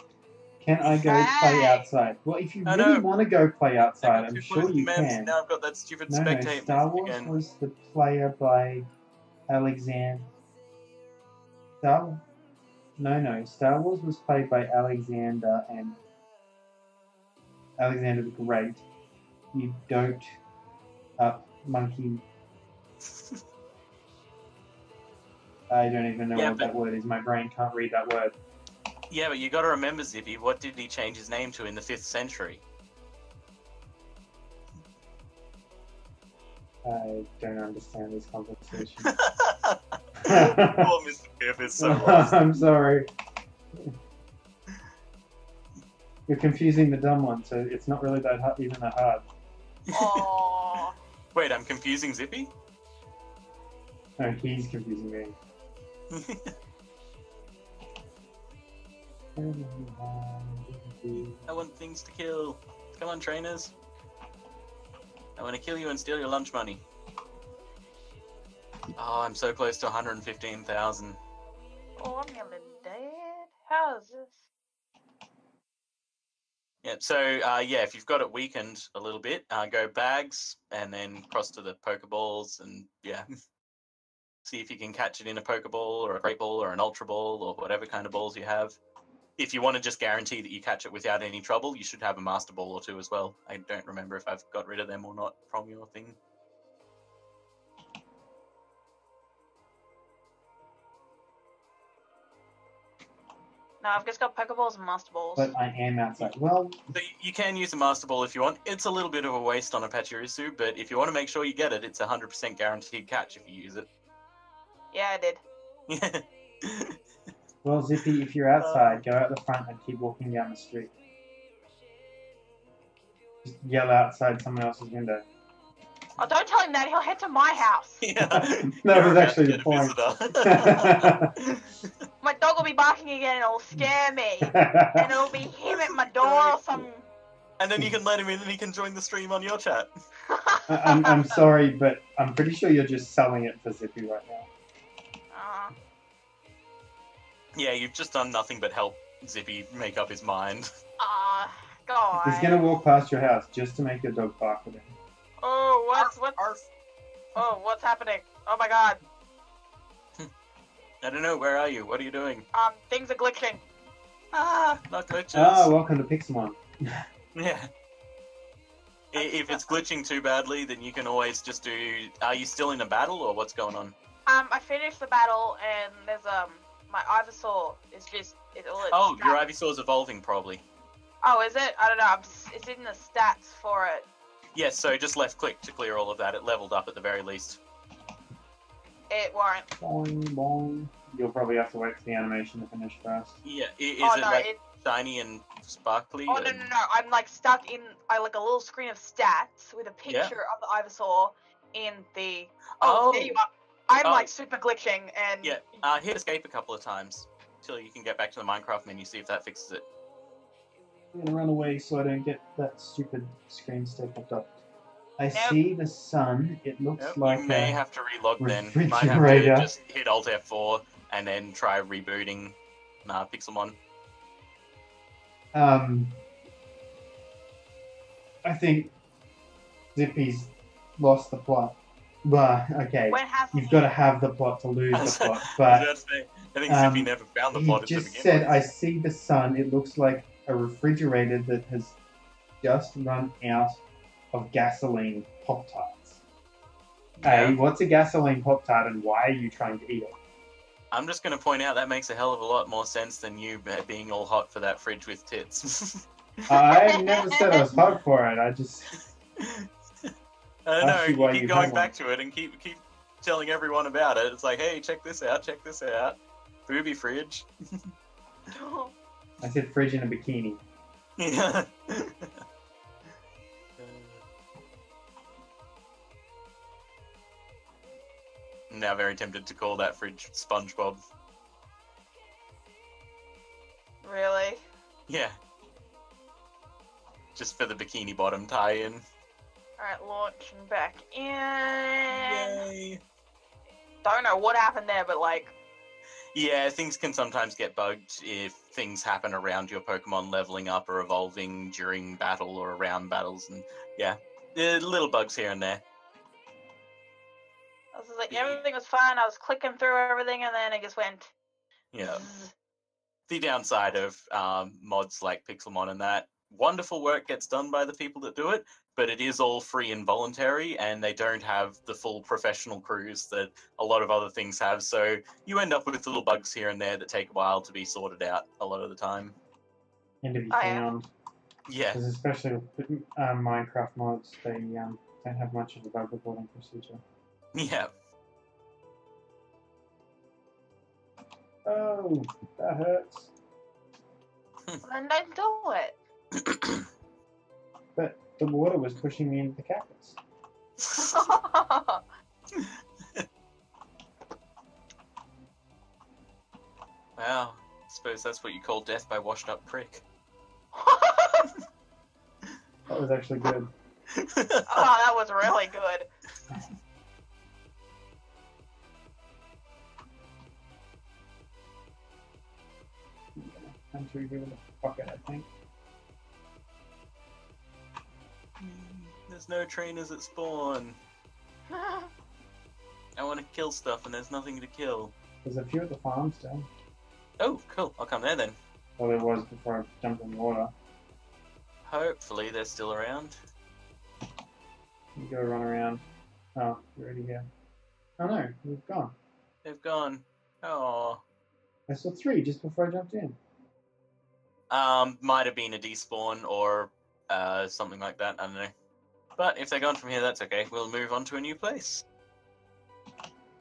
Can I go play outside? Well, if you really want to go play outside, I'm sure you can. Now I've got that stupid No, spectate Star Wars again. was the player by Alexander. Star Wars was played by Alexander and Alexander the Great. You don't monkey. I don't even know what that word is. My brain can't read that word. Yeah, but you got to remember, Zippy. What did he change his name to in the 5th century? I don't understand this conversation. Poor Mr. Pip is so lost. I'm sorry. You're confusing the dumb one, so it's not really that hard, even that hard. Aww. Wait, I'm confusing Zippy? No, he's confusing me. I want things to kill. Come on, trainers. I want to kill you and steal your lunch money. Oh, I'm so close to 115,000. Oh, I'm nearly dead. How is this? Yeah, so, yeah, if you've got it weakened a little bit, go bags, and then cross to the Pokeballs, and, yeah. See if you can catch it in a Pokeball, or a Great Ball, or an Ultra Ball, or whatever kind of balls you have. If you want to just guarantee that you catch it without any trouble, you should have a Master Ball or two as well. I don't remember if I've got rid of them or not from your thing. No, I've just got Pokeballs and Master Balls. But I am outside. Well, So you can use a Master Ball if you want. It's a little bit of a waste on a Pachirisu, but if you want to make sure you get it, it's a 100% guaranteed catch if you use it. Yeah, I did. Yeah. well, Zippy, if you're outside, go out the front and keep walking down the street. Just yell outside someone else's window. Oh, don't tell him that. He'll head to my house. Yeah. That was You're about actually to the get a point. My dog will be barking again and it'll scare me. And it'll be him at my door or some... And then you can let him in and he can join the stream on your chat. I'm sorry, but I'm pretty sure you're just selling it for Zippy right now. Yeah, you've just done nothing but help Zippy make up his mind. God. He's gonna walk past your house just to make your dog bark at him. Oh, what's happening? Oh my god. I don't know, where are you? What are you doing? Things are glitching. Not glitches. Ah, welcome to Pixelmon. Yeah. If it's glitching too badly, then you can always just do... Are you still in a battle, or what's going on? I finished the battle, and there's, my Ivysaur is just... Oh, your Ivysaur's evolving, probably. Oh, is it? I don't know. It's in the stats for it. Yes, so just left click to clear all of that. It leveled up at the very least. It won't. Boing, boing. You'll probably have to wait for the animation to finish first. Yeah, is it shiny and sparkly? Oh, no. I'm, like, stuck in, like, a little screen of stats with a picture of the Ivysaur in the... Oh, there you are. I'm, like, super glitching, and... Yeah, hit escape a couple of times till you can get back to the Minecraft menu, see if that fixes it. I'm gonna run away so I don't get that stupid screen stay popped up. I see the sun. It looks like you may have to relog then. refrigerator. Might have to just hit Alt F4 and then try rebooting Pixelmon. I think Zippy's lost the plot. But okay, you've got to have the plot to lose the plot. But I think Zippy never found the plot. He just said, "I see the sun. It looks like a refrigerator that has just run out of gasoline Pop-Tarts." Yeah. Hey, what's a gasoline Pop-Tart and why are you trying to eat it? I'm just going to point out that makes a hell of a lot more sense than you being all hot for that fridge with tits. I never said I was hot for it. I just... I don't know, you keep going back to it and keep telling everyone about it. It's like, hey, check this out. Booby fridge. I said fridge in a bikini. Yeah. I'm now very tempted to call that fridge SpongeBob. Really? Yeah. Just for the bikini bottom tie-in. Alright, launching back in. Yay. Don't know what happened there, but like... Yeah, things can sometimes get bugged if things happen around your Pokemon leveling up or evolving during battle or around battles, and yeah, little bugs here and there. I was like, everything was fine, I was clicking through everything, and then it just went... Yeah. The downside of mods like Pixelmon and that, wonderful work gets done by the people that do it, but it is all free and voluntary, and they don't have the full professional crews that a lot of other things have, so you end up with little bugs here and there that take a while to be sorted out a lot of the time. And to be found. Yeah. Because especially with Minecraft mods, they don't have much of a bug reporting procedure. Yeah. Oh, that hurts. Then don't do it. But the water was pushing me into the cactus. Wow, I suppose that's what you call death by washed up prick. That was actually good. Oh, that was really good. I'm sure you're gonna fuck it, I think. There's no trainers at spawn. I want to kill stuff and there's nothing to kill. There's a few at the farm still. Oh, cool. I'll come there then. Well, there was before I jumped in the water. Hopefully they're still around. You go run around. Oh, you're already here. Oh no, we've gone. They've gone. Oh. I saw 3 just before I jumped in. Might have been a despawn or something like that. I don't know. But if they're gone from here, that's okay. We'll move on to a new place.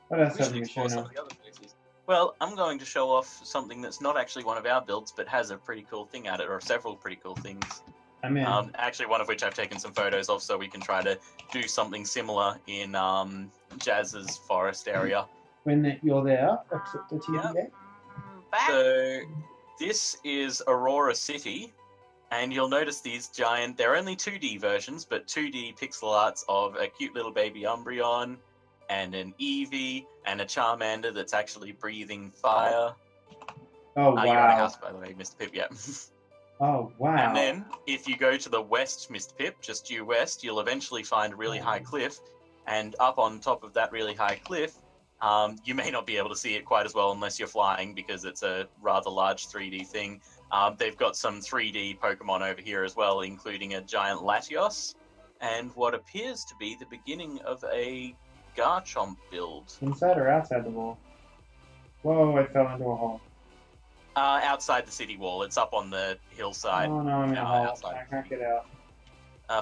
What else We have should you explore shown some off? of the other places. Well, I'm going to show off something that's not actually one of our builds, but has a pretty cool thing at it, or several pretty cool things. I'm in. Actually, one of which I've taken some photos of, so we can try to do something similar in Jazz's forest area. When you're there, exit the TVA. Yep. Back. So this is Aurora City, and you'll notice these giant. They're only 2D versions, but 2D pixel arts of a cute little baby Umbreon, and an Eevee, and a Charmander that's actually breathing fire. Oh wow! You're on a house, by the way, Mr. Pip. Yep. Oh wow! And then, if you go to the west, Mr. Pip, just due west, you'll eventually find a really high cliff, and up on top of that really high cliff, you may not be able to see it quite as well unless you're flying, because it's a rather large 3D thing. They've got some 3D Pokemon over here as well, including a giant Latios, and what appears to be the beginning of a Garchomp build. Inside or outside the wall? Whoa! I fell into a hole. Outside the city wall. It's up on the hillside. Oh no! I'm in a hole. Outside. I can't get out.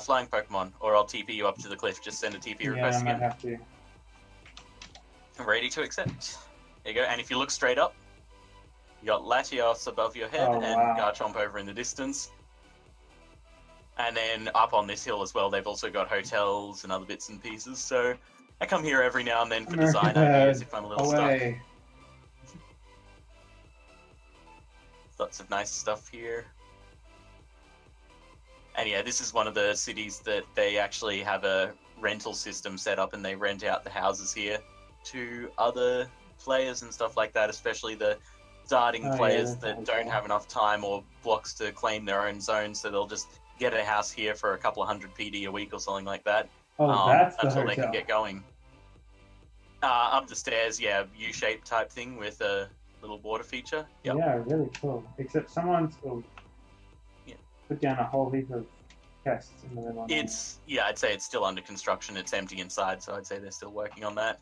Flying Pokemon, or I'll TP you up to the cliff. Just send a TP Yeah, request I might again. have to. Ready to accept. There you go. And if you look straight up, you got Latios above your head Oh, and wow. Garchomp over in the distance. And then up on this hill as well, they've also got hotels and other bits and pieces. So I come here every now and then for design ideas if I'm a little stuck. Away. Lots of nice stuff here. And yeah, this is one of the cities that they actually have a rental system set up, and they rent out the houses here to other players and stuff like that, especially the starting players that don't have enough time or blocks to claim their own zone, so they'll just get a house here for a couple of hundred PD a week or something like that. Oh, that's the until hotel. they can get going. Up the stairs, yeah, U-shaped type thing with a little water feature. Yep. Yeah, really cool. Except someone's put down a whole heap of chests in the middle. Yeah, I'd say it's still under construction. It's empty inside, so I'd say they're still working on that.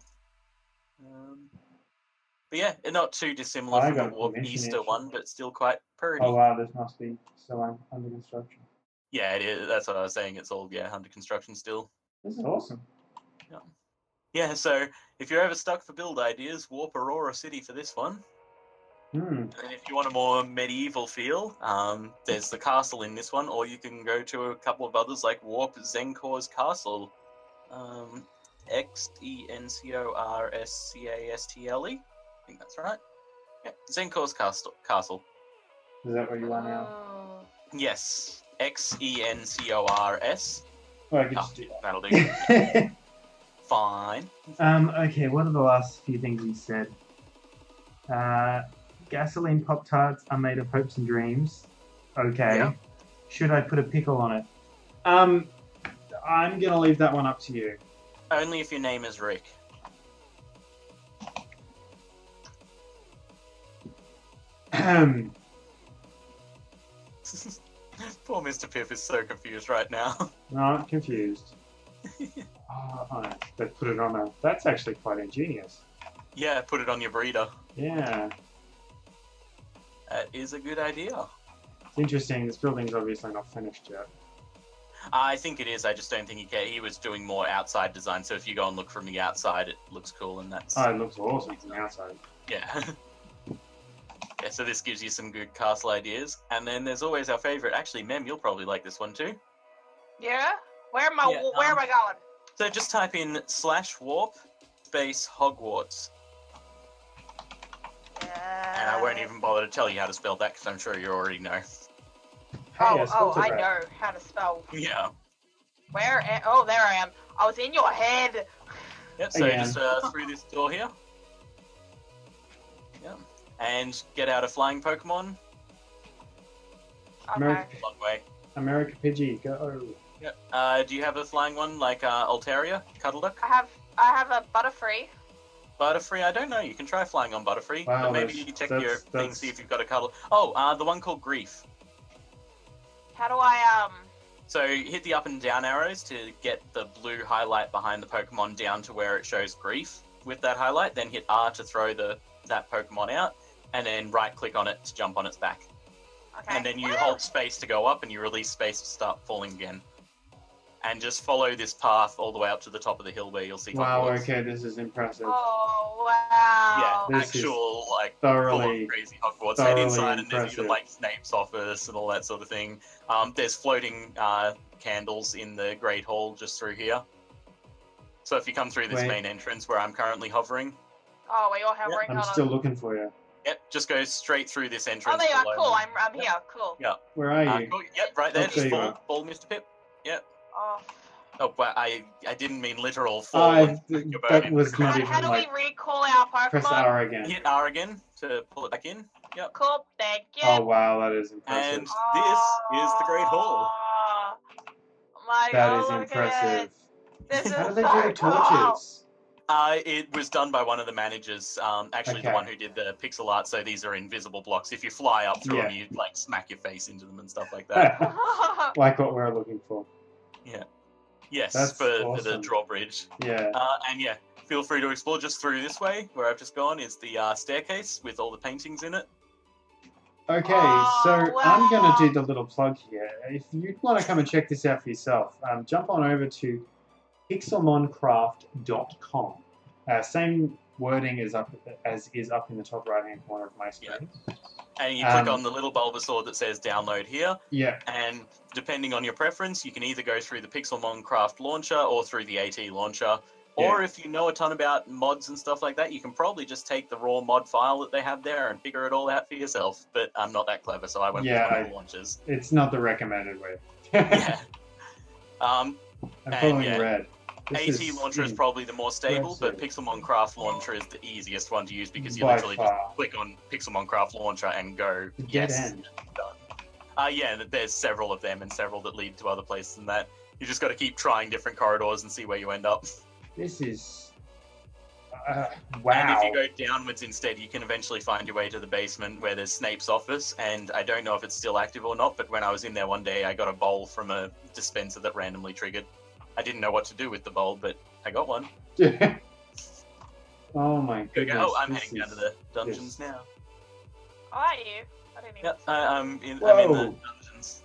But yeah, not too dissimilar from the Warp Easter one, but still quite pretty. Oh wow, this must be still under construction. Yeah, it is. That's what I was saying. It's all under construction still. This is awesome. Yeah, so if you're ever stuck for build ideas, Warp Aurora City for this one. And if you want a more medieval feel, there's the castle in this one, or you can go to a couple of others like Warp Zenkor's Castle. Xencorscastle. I think that's right. Yeah, Zenkor's Castle. Is that where you are now? Yes, Xencors. Oh, I could just do that. That'll do. Fine. Okay, what are the last few things you said? Gasoline Pop-Tarts are made of hopes and dreams. Okay. Yeah. Should I put a pickle on it? I'm gonna leave that one up to you. Only if your name is Rick. Poor Mr. Pip is so confused right now. No, I'm confused. Oh, they put it on a... That's actually quite ingenious. Yeah, put it on your breeder. Yeah. That is a good idea. It's interesting. This building's obviously not finished yet. I think it is. I just don't think he was doing more outside design. So if you go and look from the outside, it looks cool, and that's... Oh, it looks awesome from the outside. Yeah. Yeah, so this gives you some good castle ideas. And then there's always our favorite. Actually, Mem, you'll probably like this one too. Yeah? Where am I going? So just type in /warp space Hogwarts. And I won't even bother to tell you how to spell that because I'm sure you already know. Hey, I know how to spell. Yeah. Oh, there I am. I was in your head. Yep, so Again. just through this door here. Yep. And get out a flying Pokemon. Okay. Long way. America Pidgey, go. Yep. Do you have a flying one like Altaria, Cuddle Duck? I have a Butterfree. Butterfree, I don't know. You can try flying on Butterfree, Wow, but maybe you check your thing, that's- see if you've got a Cuddle. Oh, the one called Grief. How do I So hit the up and down arrows to get the blue highlight behind the Pokemon down to where it shows Grief with that highlight. Then hit R to throw that Pokemon out, and then right click on it to jump on its back. Okay. And then you hold space to go up, and you release space to start falling again. And just follow this path all the way up to the top of the hill where you'll see Wow, Hogwarts. okay, this is impressive. Oh, wow. Yeah, This actual, like, thoroughly, full-on crazy Hogwarts. thoroughly And inside, and there's even, impressive. like, Snape's office and all that sort of thing. There's floating candles in the Great Hall just through here. So if you come through this main entrance where I'm currently hovering... Oh, where you're hovering? I'm still looking for you. Yep, just go straight through this entrance. Oh, there you are. below Cool. me. I'm here. Cool. Yeah. Where are you? Cool. Yep, right there. Oh, Just there you fall, are. fall, Mr. Pip. Yep. Oh. Oh, but I didn't mean literal fall. And your bird That into was the not crowd. even How do like... we recall our Pokemon? Press R again. Hit R again to pull it back in. Yep. Cool. Thank you. Oh, wow, that is impressive. And this is the Great Hall. Oh my That god, is look impressive. at it. This How do is they so do the cool. torches? It was done by one of the managers, actually Okay. the one who did the pixel art, so these are invisible blocks. If you fly up through Yeah. them, you like smack your face into them and stuff like that. Like what we're looking for. Yes, That's for the awesome. drawbridge. Yeah. And yeah, feel free to explore just through this way, where I've just gone, is the staircase with all the paintings in it. Okay, Oh, so I'm going wow. to do the little plug here. If you want to come and check this out for yourself, jump on over to pixelmoncraft.com. Same wording as is up in the top right-hand corner of my screen. And you click on the little Bulbasaur that says download here. Yeah. And depending on your preference, you can either go through the Pixelmon Craft launcher or through the AT launcher. Or if you know a ton about mods and stuff like that, you can probably just take the raw mod file that they have there and figure it all out for yourself. But I'm not that clever, so I went with one of the launchers. It's not the recommended way. Yeah. I'm following yeah. red. AT launcher is probably the more stable, but Pixelmon Craft launcher is the easiest one to use because you literally just click on Pixelmon Craft launcher and go, yes, done. Yeah, there's several of them and several that lead to other places than that. You just got to keep trying different corridors and see where you end up. This is... wow. And if you go downwards instead, you can eventually find your way to the basement where there's Snape's office, and I don't know if it's still active or not, but when I was in there one day, I got a bowl from a dispenser that randomly triggered. I didn't know what to do with the bowl, but I got one. Oh my goodness. Oh, I'm heading down to the dungeons now. Oh, are you? I didn't even. Yep, I'm in the dungeons.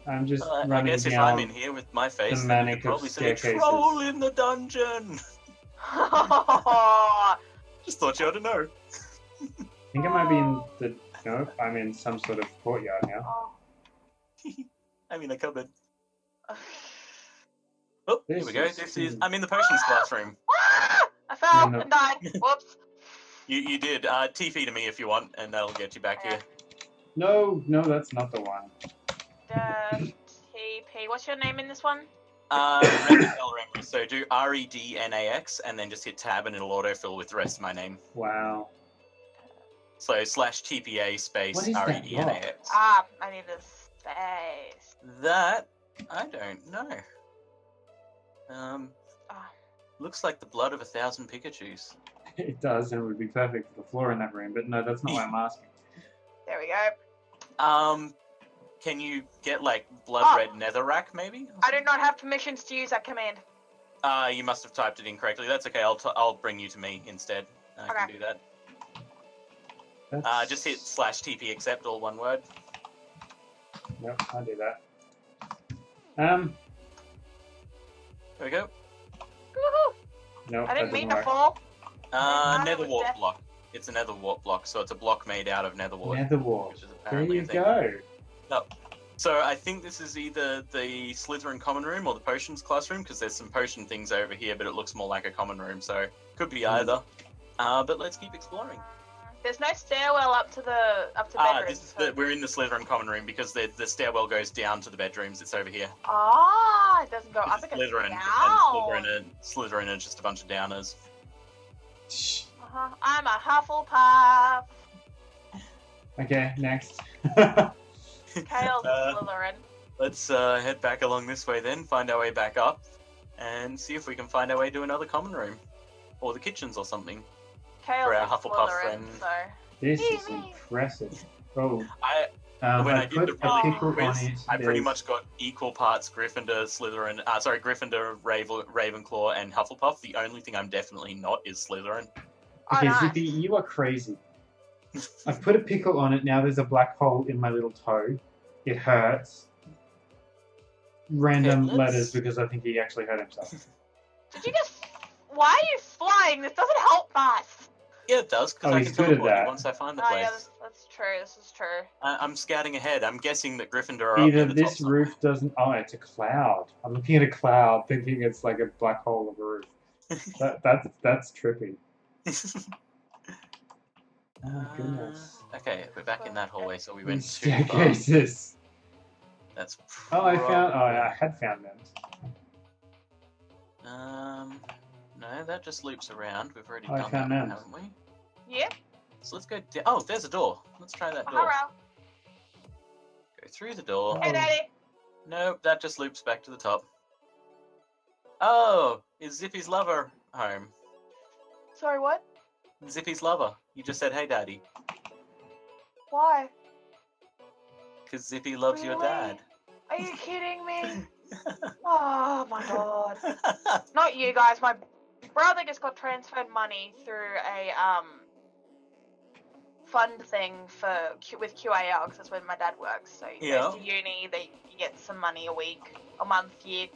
I'm just running I guess if down I'm in here with my face, the then you manic could of probably say staircases. troll in the dungeon. Just thought you ought to know. I think I might be in the... Nope, I'm in some sort of courtyard now. I'm in a cupboard. Oh, here we go. I'm in the potions classroom. I fell and died. Whoops. You did. TP to me if you want, and that'll get you back here. No, that's not the one. TP. What's your name in this one? Rednax. So do REDNAX, and then just hit tab, and it'll autofill with the rest of my name. Wow. So /TPA space REDNAX. I need a space. That I don't know. Looks like the blood of 1,000 Pikachus. It does, and it would be perfect for the floor in that room, but no, that's not what I'm asking. There we go. Can you get, like, blood red netherrack, maybe? I do not have permissions to use that command. You must have typed it incorrectly. That's okay, I'll bring you to me instead. I can do that. Just hit /TP accept, all one word. Yep, I'll do that. There we go. Woohoo! Nope, I didn't mean to fall. Nether wart block. It's a nether wart block, so it's a block made out of nether wart. Nether wart. Which is There apparently you a thing. go. No. So I think this is either the Slytherin common room or the potions classroom, because there's some potion things over here, but it looks more like a common room, so could be either. But let's keep exploring. There's no stairwell up to bedrooms. We're in the Slytherin common room because the stairwell goes down to the bedrooms. It's over here. It doesn't go up. It goes Slytherin, down. and Slytherin are just a bunch of downers. I'm a Hufflepuff. Okay, next. Kale's a Slytherin. Let's head back along this way then, find our way back up, and see if we can find our way to another common room. Or the kitchens or something. Kale's for our a Hufflepuff Slytherin, friend. so... This is impressive. Oh. When I did the really quiz, I pretty there's- much got equal parts Gryffindor, Slytherin, Gryffindor, Ravenclaw, and Hufflepuff. The only thing I'm definitely not is Slytherin. Oh, Okay, nice. Zippy, you are crazy. I've put a pickle on it. Now there's a black hole in my little toe. It hurts. Random letters because I think he actually hurt himself. Did you just... Why are you flying? This doesn't help us. Yeah, it does, because I can teleport you once I find the place. Yeah, that's true. This is true. I'm scouting ahead. I'm guessing that Gryffindor are Either up near the this top roof doesn't... Oh, it's a cloud. I'm looking at a cloud thinking it's like a black hole of a roof. That's trippy. Oh, goodness. Okay, we're back in that hallway, so we went These too far. staircases. That's I had found them. No, that just loops around. We've already done found that, them. haven't we? Yeah. So let's go down. Oh, there's a door. Let's try that door. Hello. Go through the door. Hey, Daddy. Nope, that just loops back to the top. Oh, is Zippy's lover home? Sorry, what? Zippy's lover. You just said, hey, Daddy. Why? Because Zippy loves your dad. Are you kidding me? Oh my god. Not you guys, my brother just got transferred money through a fund thing with QAL, because that's where my dad works. So he goes to uni, you get some money a week, a month, year,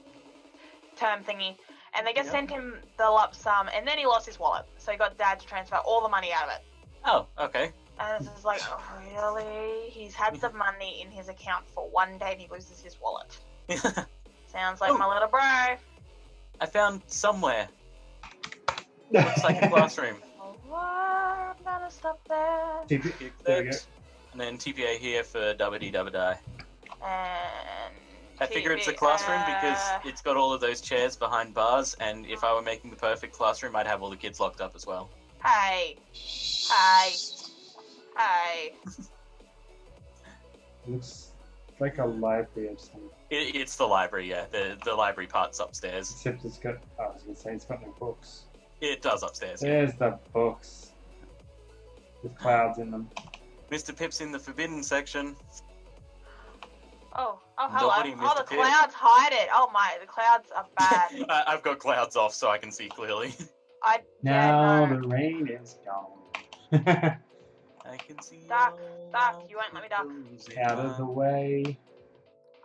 term thingy, and they just sent him the lump sum, and then he lost his wallet, so he got dad to transfer all the money out of it. Oh, okay. And this is like, oh, really? He's had some money in his account for one day and he loses his wallet. Sounds like my little bro. I found somewhere. Looks like a classroom. I'm gonna stop there. There we go. And then TPA here for Dubbity-Dubba-Die. And I figure it's a classroom because it's got all of those chairs behind bars, and if I were making the perfect classroom, I'd have all the kids locked up as well. Hey. Looks like a library or something. It's the library, yeah. The library part's upstairs. Except it's got... I was going to say it's got no books. It does upstairs, yeah. There's the books. With clouds in them. Mr. Pip's in the forbidden section. Oh, hello. Nobody Oh, the Pip. clouds hide it. Oh my, the clouds are bad. I've got clouds off so I can see clearly. Now the rain is gone. I can see Duck, you won't let me duck. Out of the way.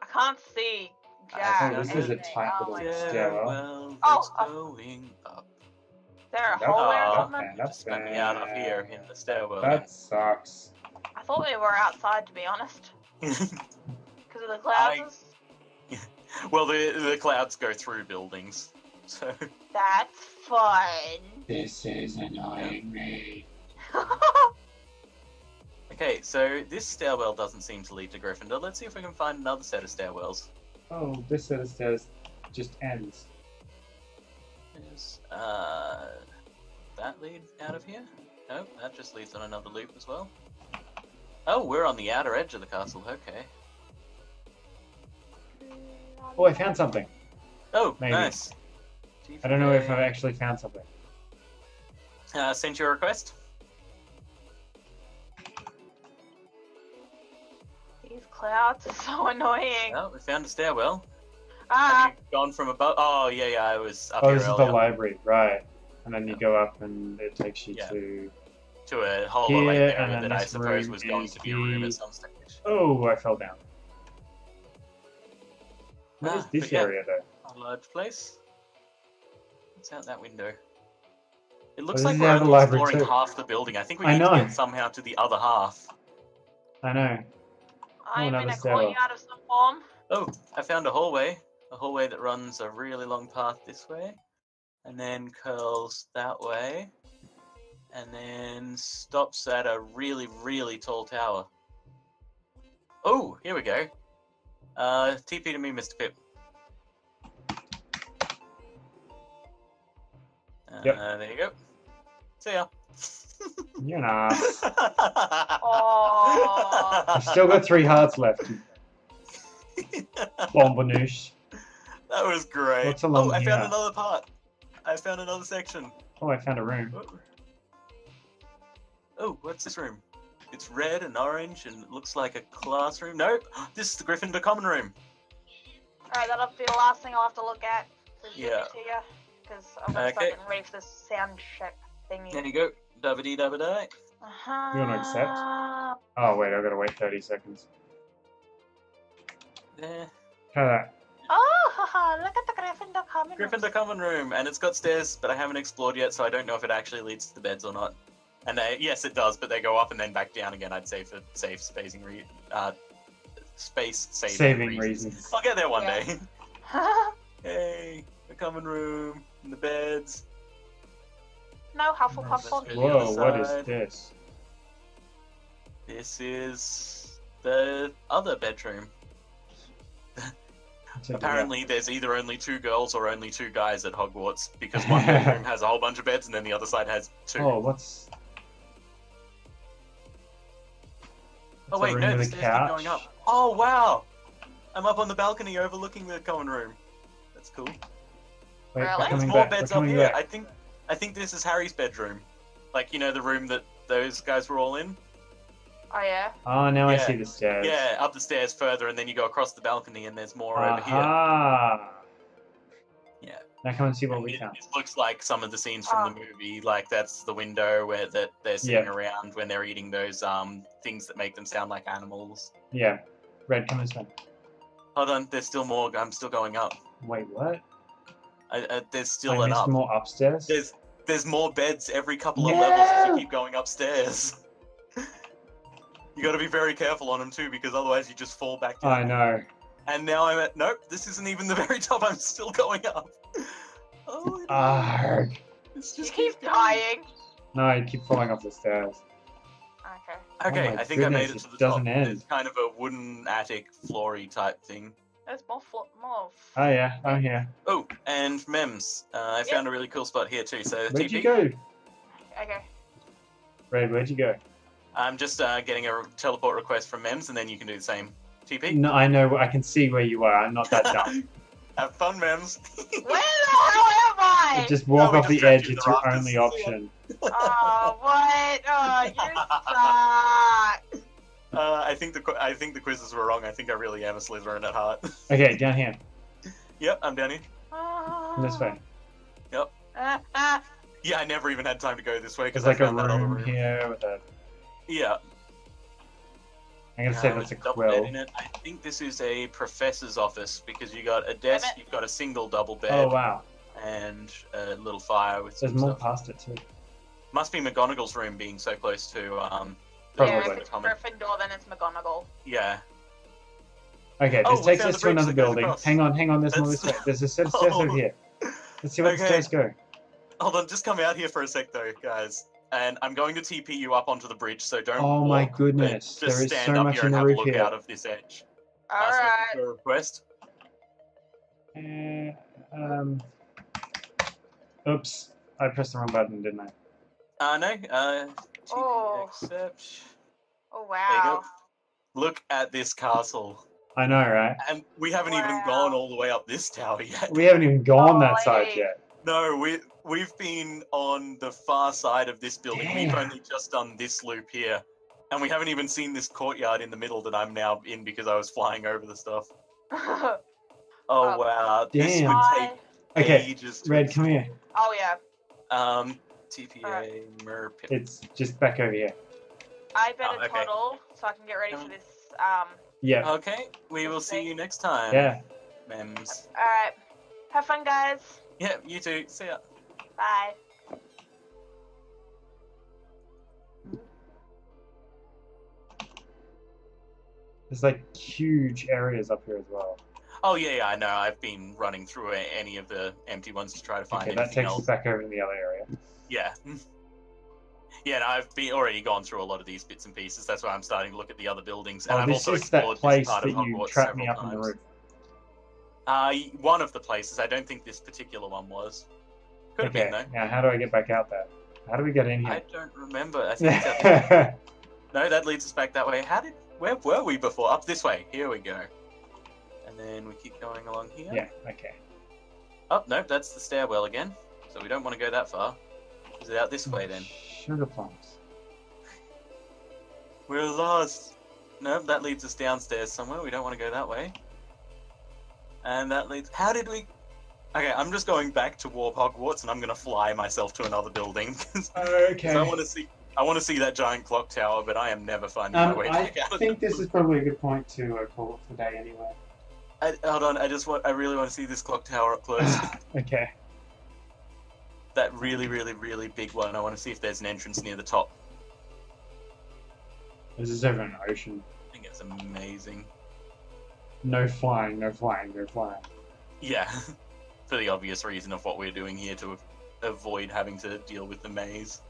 I can't see Jack. Oh, this is a tight little stairwell. Going up. Is there a hole there or Oh, something? okay, that's Just got me out of here in the stairwell. That sucks. I thought we were outside, to be honest. Because of the clouds? Well, the clouds go through buildings, so... That's fun. This is annoying me. Okay, so this stairwell doesn't seem to lead to Gryffindor. Let's see if we can find another set of stairwells. Oh, this set of stairs just ends. Is that lead out of here? Nope, that just leads on another loop as well. Oh, we're on the outer edge of the castle, okay. Oh, I found something. Oh, Maybe. nice. I don't know if I've actually found something. Sent you a request? These clouds are so annoying. Oh, we found a stairwell. Ah, Have you gone from above? Oh, yeah, I was up Oh, here this is earlier. the library, right. And then you go up and it takes you To a whole Here, like, and area then that I this suppose room was going is to be a room the- at some stage. Oh, I fell down. What is this but yeah, area, though? a large place. What's out that window? It looks this like is we're out the only library exploring too. half the building. I think we I need to know. get somehow to the other half. I know. I'm another in a stairwell. courtyard of some form. Oh, I found a hallway. A hallway that runs a really long path this way. And then curls that way. And then stops at a really, really tall tower. Oh, here we go. TP to me, Mr. Pip. Yep. There you go. See ya. You're an ass. Oh. I've still got 3 hearts left. Bombonoosh. That was great. What's along I found here? another part. I found another section. Oh, I found a room. Oh, what's this room? It's red and orange and it looks like a classroom. Nope, this is the Gryffindor common room. Alright, that'll be the last thing I'll have to look at. Yeah. Because I'm gonna Okay. start getting ready for this sound check thingy. There you go. Dubbity-dubba-die. You want to accept? Oh wait, I've got to wait 30 seconds. There. Try that. Oh, haha, look at the Gryffindor common room. Gryffindor common room, and it's got stairs, but I haven't explored yet, so I don't know if it actually leads to the beds or not. And yes, it does, but they go up and then back down again. I'd say for safe spacing space saving reasons. I'll get there one day. Hey, the common room, and the beds. No, Hufflepuff on. Whoa, what is this? This is the other bedroom. Apparently, there's either only 2 girls or only 2 guys at Hogwarts, because one bedroom has a whole bunch of beds and then the other side has 2. Oh, what's... Oh wait, no, the stairs keep going up. Oh wow! I'm up on the balcony overlooking the common room. That's cool. Wait, Really? There's more beds up here. I think this is Harry's bedroom. Like, you know, the room that those guys were all in? Oh yeah. Oh, now I see the stairs. Yeah, up the stairs further, and then you go across the balcony, and there's more over here. Yeah. Now come and see what we found. It looks like some of the scenes from the movie. Like, that's the window where they're sitting around when they're eating those things that make them sound like animals. Yeah. Red, come this way. Hold on, there's still more. I'm still going up. Wait, what? There's still an up. more upstairs? There's more beds every couple of levels as you keep going upstairs. You got to be very careful on them too, because otherwise you just fall back down. I know. And now I'm at... Nope, this isn't even the very top. I'm still going up. Oh, Arrgh. It's just You keep dying. No, I keep falling off the stairs. Okay. Okay, Oh my I think I made it goodness, to the it top. doesn't end. It's kind of a wooden attic, floory type thing. There's more. Oh yeah, I'm here. Oh, and Mems. I found a really cool spot here too. So Where'd TP. you go? Okay. Red, where'd you go? I'm just getting a teleport request from Mems, and then you can do the same. TP? No, I know. I can see where you are. I'm not that dumb. Have fun, Mems. Where the hell am I? Just walk No, we off just the edge. dragged you It's to the your rafters. only option. Oh, what? Oh, you suck. I think the quizzes were wrong. I think I really am a Slytherin at heart. Okay, down here. Yep, I'm down here. This way. Yep. Yeah, I never even had time to go this way because There's I like a found that other room room. here with a... Yeah. I'm gonna say that's a double bed quill. in it. I think this is a professor's office because you got a desk, you've got a single double bed, Oh wow. and a little fire with There's some more stuff. past it too. Must be McGonagall's room being so close to Probably. Yeah, the if it's common. Gryffindor, then it's McGonagall. Yeah. Okay, Oh, this we takes found us the to bridge another that goes building. across. Hang on, there's more this way. There's a set of stairs over here. Let's see where the Okay. stairs go. Hold on, just come out here for a sec though, guys. And I'm going to TP you up onto the bridge, so don't Oh my walk, but goodness, just there is stand so up much here in and the have a roof look here. out of this edge. Alright. So a request. Oops, I pressed the wrong button, didn't I? No, TP Oh. accept. Oh, There you go. wow. Look at this castle. I know, right? And we haven't even Wow. gone all the way up this tower yet. We haven't even gone that Oh, side yeah. yet. No, we've been on the far side of this building. We've Damn. only just done this loop here. And we haven't even seen this courtyard in the middle that I'm now in because I was flying over the stuff. Oh, Oh, wow. This damn. would take Okay, ages to Red, come here. Oh, yeah. TPA, Mrpippali. It's just back over here. I better okay. toddle so I can get ready for this. Yeah, Okay, we will see you next time. yeah. Mems. Alright. Have fun, guys. Yeah, you too. See ya. Bye. There's like huge areas up here as well. Oh, yeah, I know. I've been running through any of the empty ones to try to find Okay, that anything takes else. us back over to the other area. Yeah. Yeah, no, I've already gone through a lot of these bits and pieces. That's why I'm starting to look at the other buildings. And Oh, I've this also is that explored place this part that of you Hogwarts trapped me several up on the times. roof. One of the places. I don't think this particular one was. Could have Okay, been, though. now how do I get back out there? How do we get in I here? don't remember. I think it's out there. No, that leads us back that way. Where were we before? Up this way. Here we go. And then we keep going along here. Yeah, okay. Oh, nope, that's the stairwell again. So we don't want to go that far. Is it out this way then? Sugar plums. We're lost. Nope, that leads us downstairs somewhere. We don't want to go that way. And that leads... How did we... Okay, I'm just going back to Warp Hogwarts and I'm going to fly myself to another building. Because Okay. I want to see... I want to see that giant clock tower, but I am never finding my way back out. I think this is probably a good point to call it for the day anyway. Hold on, I really want to see this clock tower up close. Okay. That really, really, really big one. I want to see if there's an entrance near the top. This is over an ocean. I think it's amazing. No flying, no flying, no flying. Yeah, for the obvious reason of what we're doing here to avoid having to deal with the maze.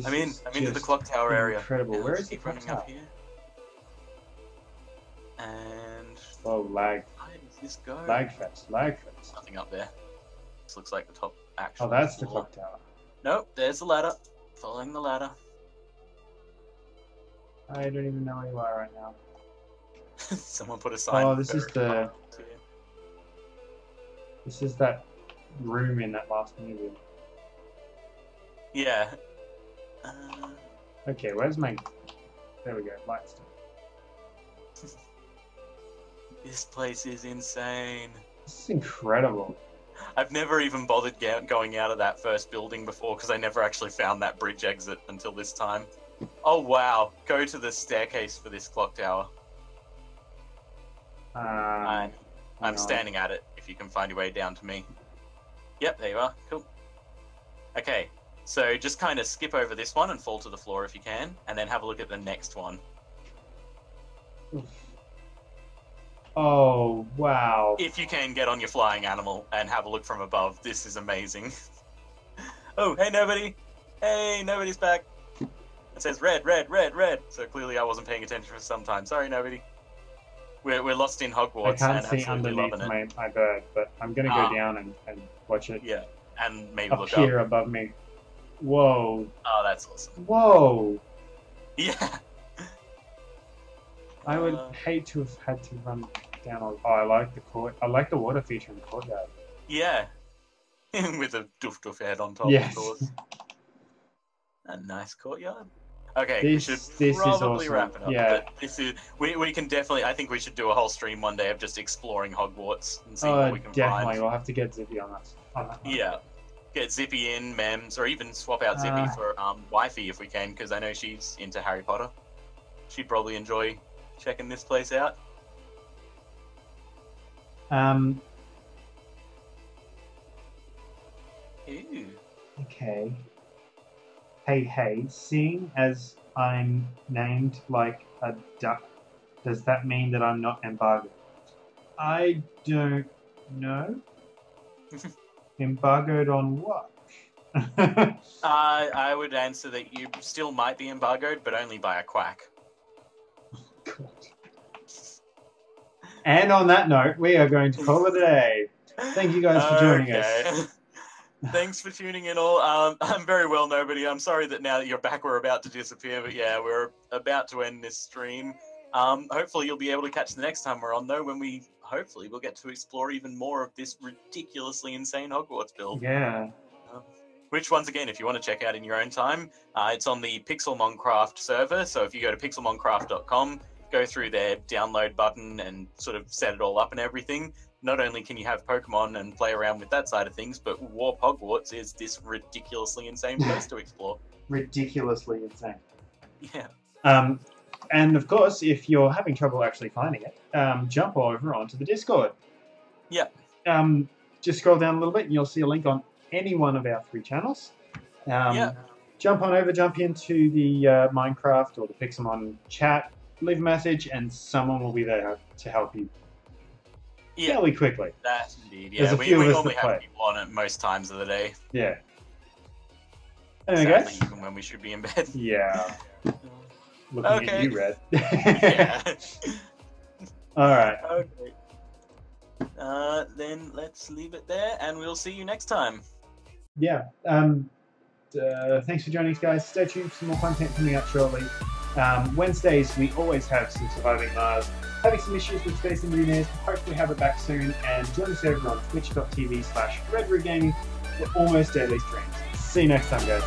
I'm into the clock tower area. Incredible. Where is the clock running tower? up here? And oh, lag. where does this go? Lag fest, lag fest. Nothing up there. This looks like the top actual. Oh, that's the floor. clock tower. Nope, there's the ladder. Following the ladder. I don't even know where you are right now. Someone put a sign. Oh, this is for- the. This is that room in that last movie. Yeah. Okay, where's my... There we go, lights. This place is insane. This is incredible. I've never even bothered going out of that first building before because I never actually found that bridge exit until this time. Oh wow, go to the staircase for this clock tower. I'm standing at it, if you can find your way down to me. Yep, there you are, cool. Okay, so just kind of skip over this one and fall to the floor if you can, and then have a look at the next one. Oh, wow. If you can get on your flying animal and have a look from above, this is amazing. Oh, hey nobody! Hey, nobody's back! It says red, red, red, red. So clearly I wasn't paying attention for some time. Sorry, nobody. We're lost in Hogwarts. I can't see absolutely underneath loving it. my bird, but I'm going to go down and watch it. Yeah, and maybe Up look here up. above me. Whoa. Oh, that's awesome. Whoa. Yeah. I would hate to have had to run down. Oh, I like the court. I like the water feature in the courtyard. Yeah. With a doof head on top, Yes. of course. A nice courtyard. Okay, This we is should probably awesome. wrap it up. Yeah. But this is we can definitely. I think we should do a whole stream one day of just exploring Hogwarts and see what we can definitely. find. We'll have to get Zippy on that one. Yeah, get Zippy in, Mems, or even swap out Zippy for Wifey if we can, because I know she's into Harry Potter. She'd probably enjoy checking this place out. Ooh. Okay. Hey, seeing as I'm named like a duck, does that mean that I'm not embargoed? I don't know. Embargoed on what? I would answer that you still might be embargoed, but only by a quack. God. And on that note, we are going to call it a day. Thank you guys for joining us. Thanks for tuning in all. I'm very well, nobody. I'm sorry that now that you're back, we're about to disappear, but yeah, we're about to end this stream. Hopefully you'll be able to catch the next time we're on, though, when we hopefully we'll get to explore even more of this ridiculously insane Hogwarts build. Yeah. Which, once again, if you want to check out in your own time, it's on the Pixelmon Craft server. So if you go to pixelmoncraft.com, go through their download button and sort of set it all up and everything. Not only can you have Pokemon and play around with that side of things, but Warp Hogwarts is this ridiculously insane place to explore. Ridiculously insane. Yeah. And of course, if you're having trouble actually finding it, jump over onto the Discord. Yeah. Just scroll down a little bit and you'll see a link on any one of our 3 channels. Yeah. Jump on over, jump into the Minecraft or the Pixelmon chat, leave a message, and someone will be there to help you fairly quickly. That's indeed. There's Yeah, a few we of us normally that have play. people on it most times of the day. Yeah. Anyway, Sadly, guys. even when we should be in bed. Yeah. Looking at you, Red. Yeah. Alright. Okay. Then let's leave it there, and we'll see you next time. Yeah. Thanks for joining us, guys. Stay tuned for some more content coming up shortly. Wednesdays, we always have some Surviving Mars. Having some issues with Space Engineers, hopefully have it back soon. And join us over on twitch.tv/RedRootGaming for almost daily streams. See you next time, guys.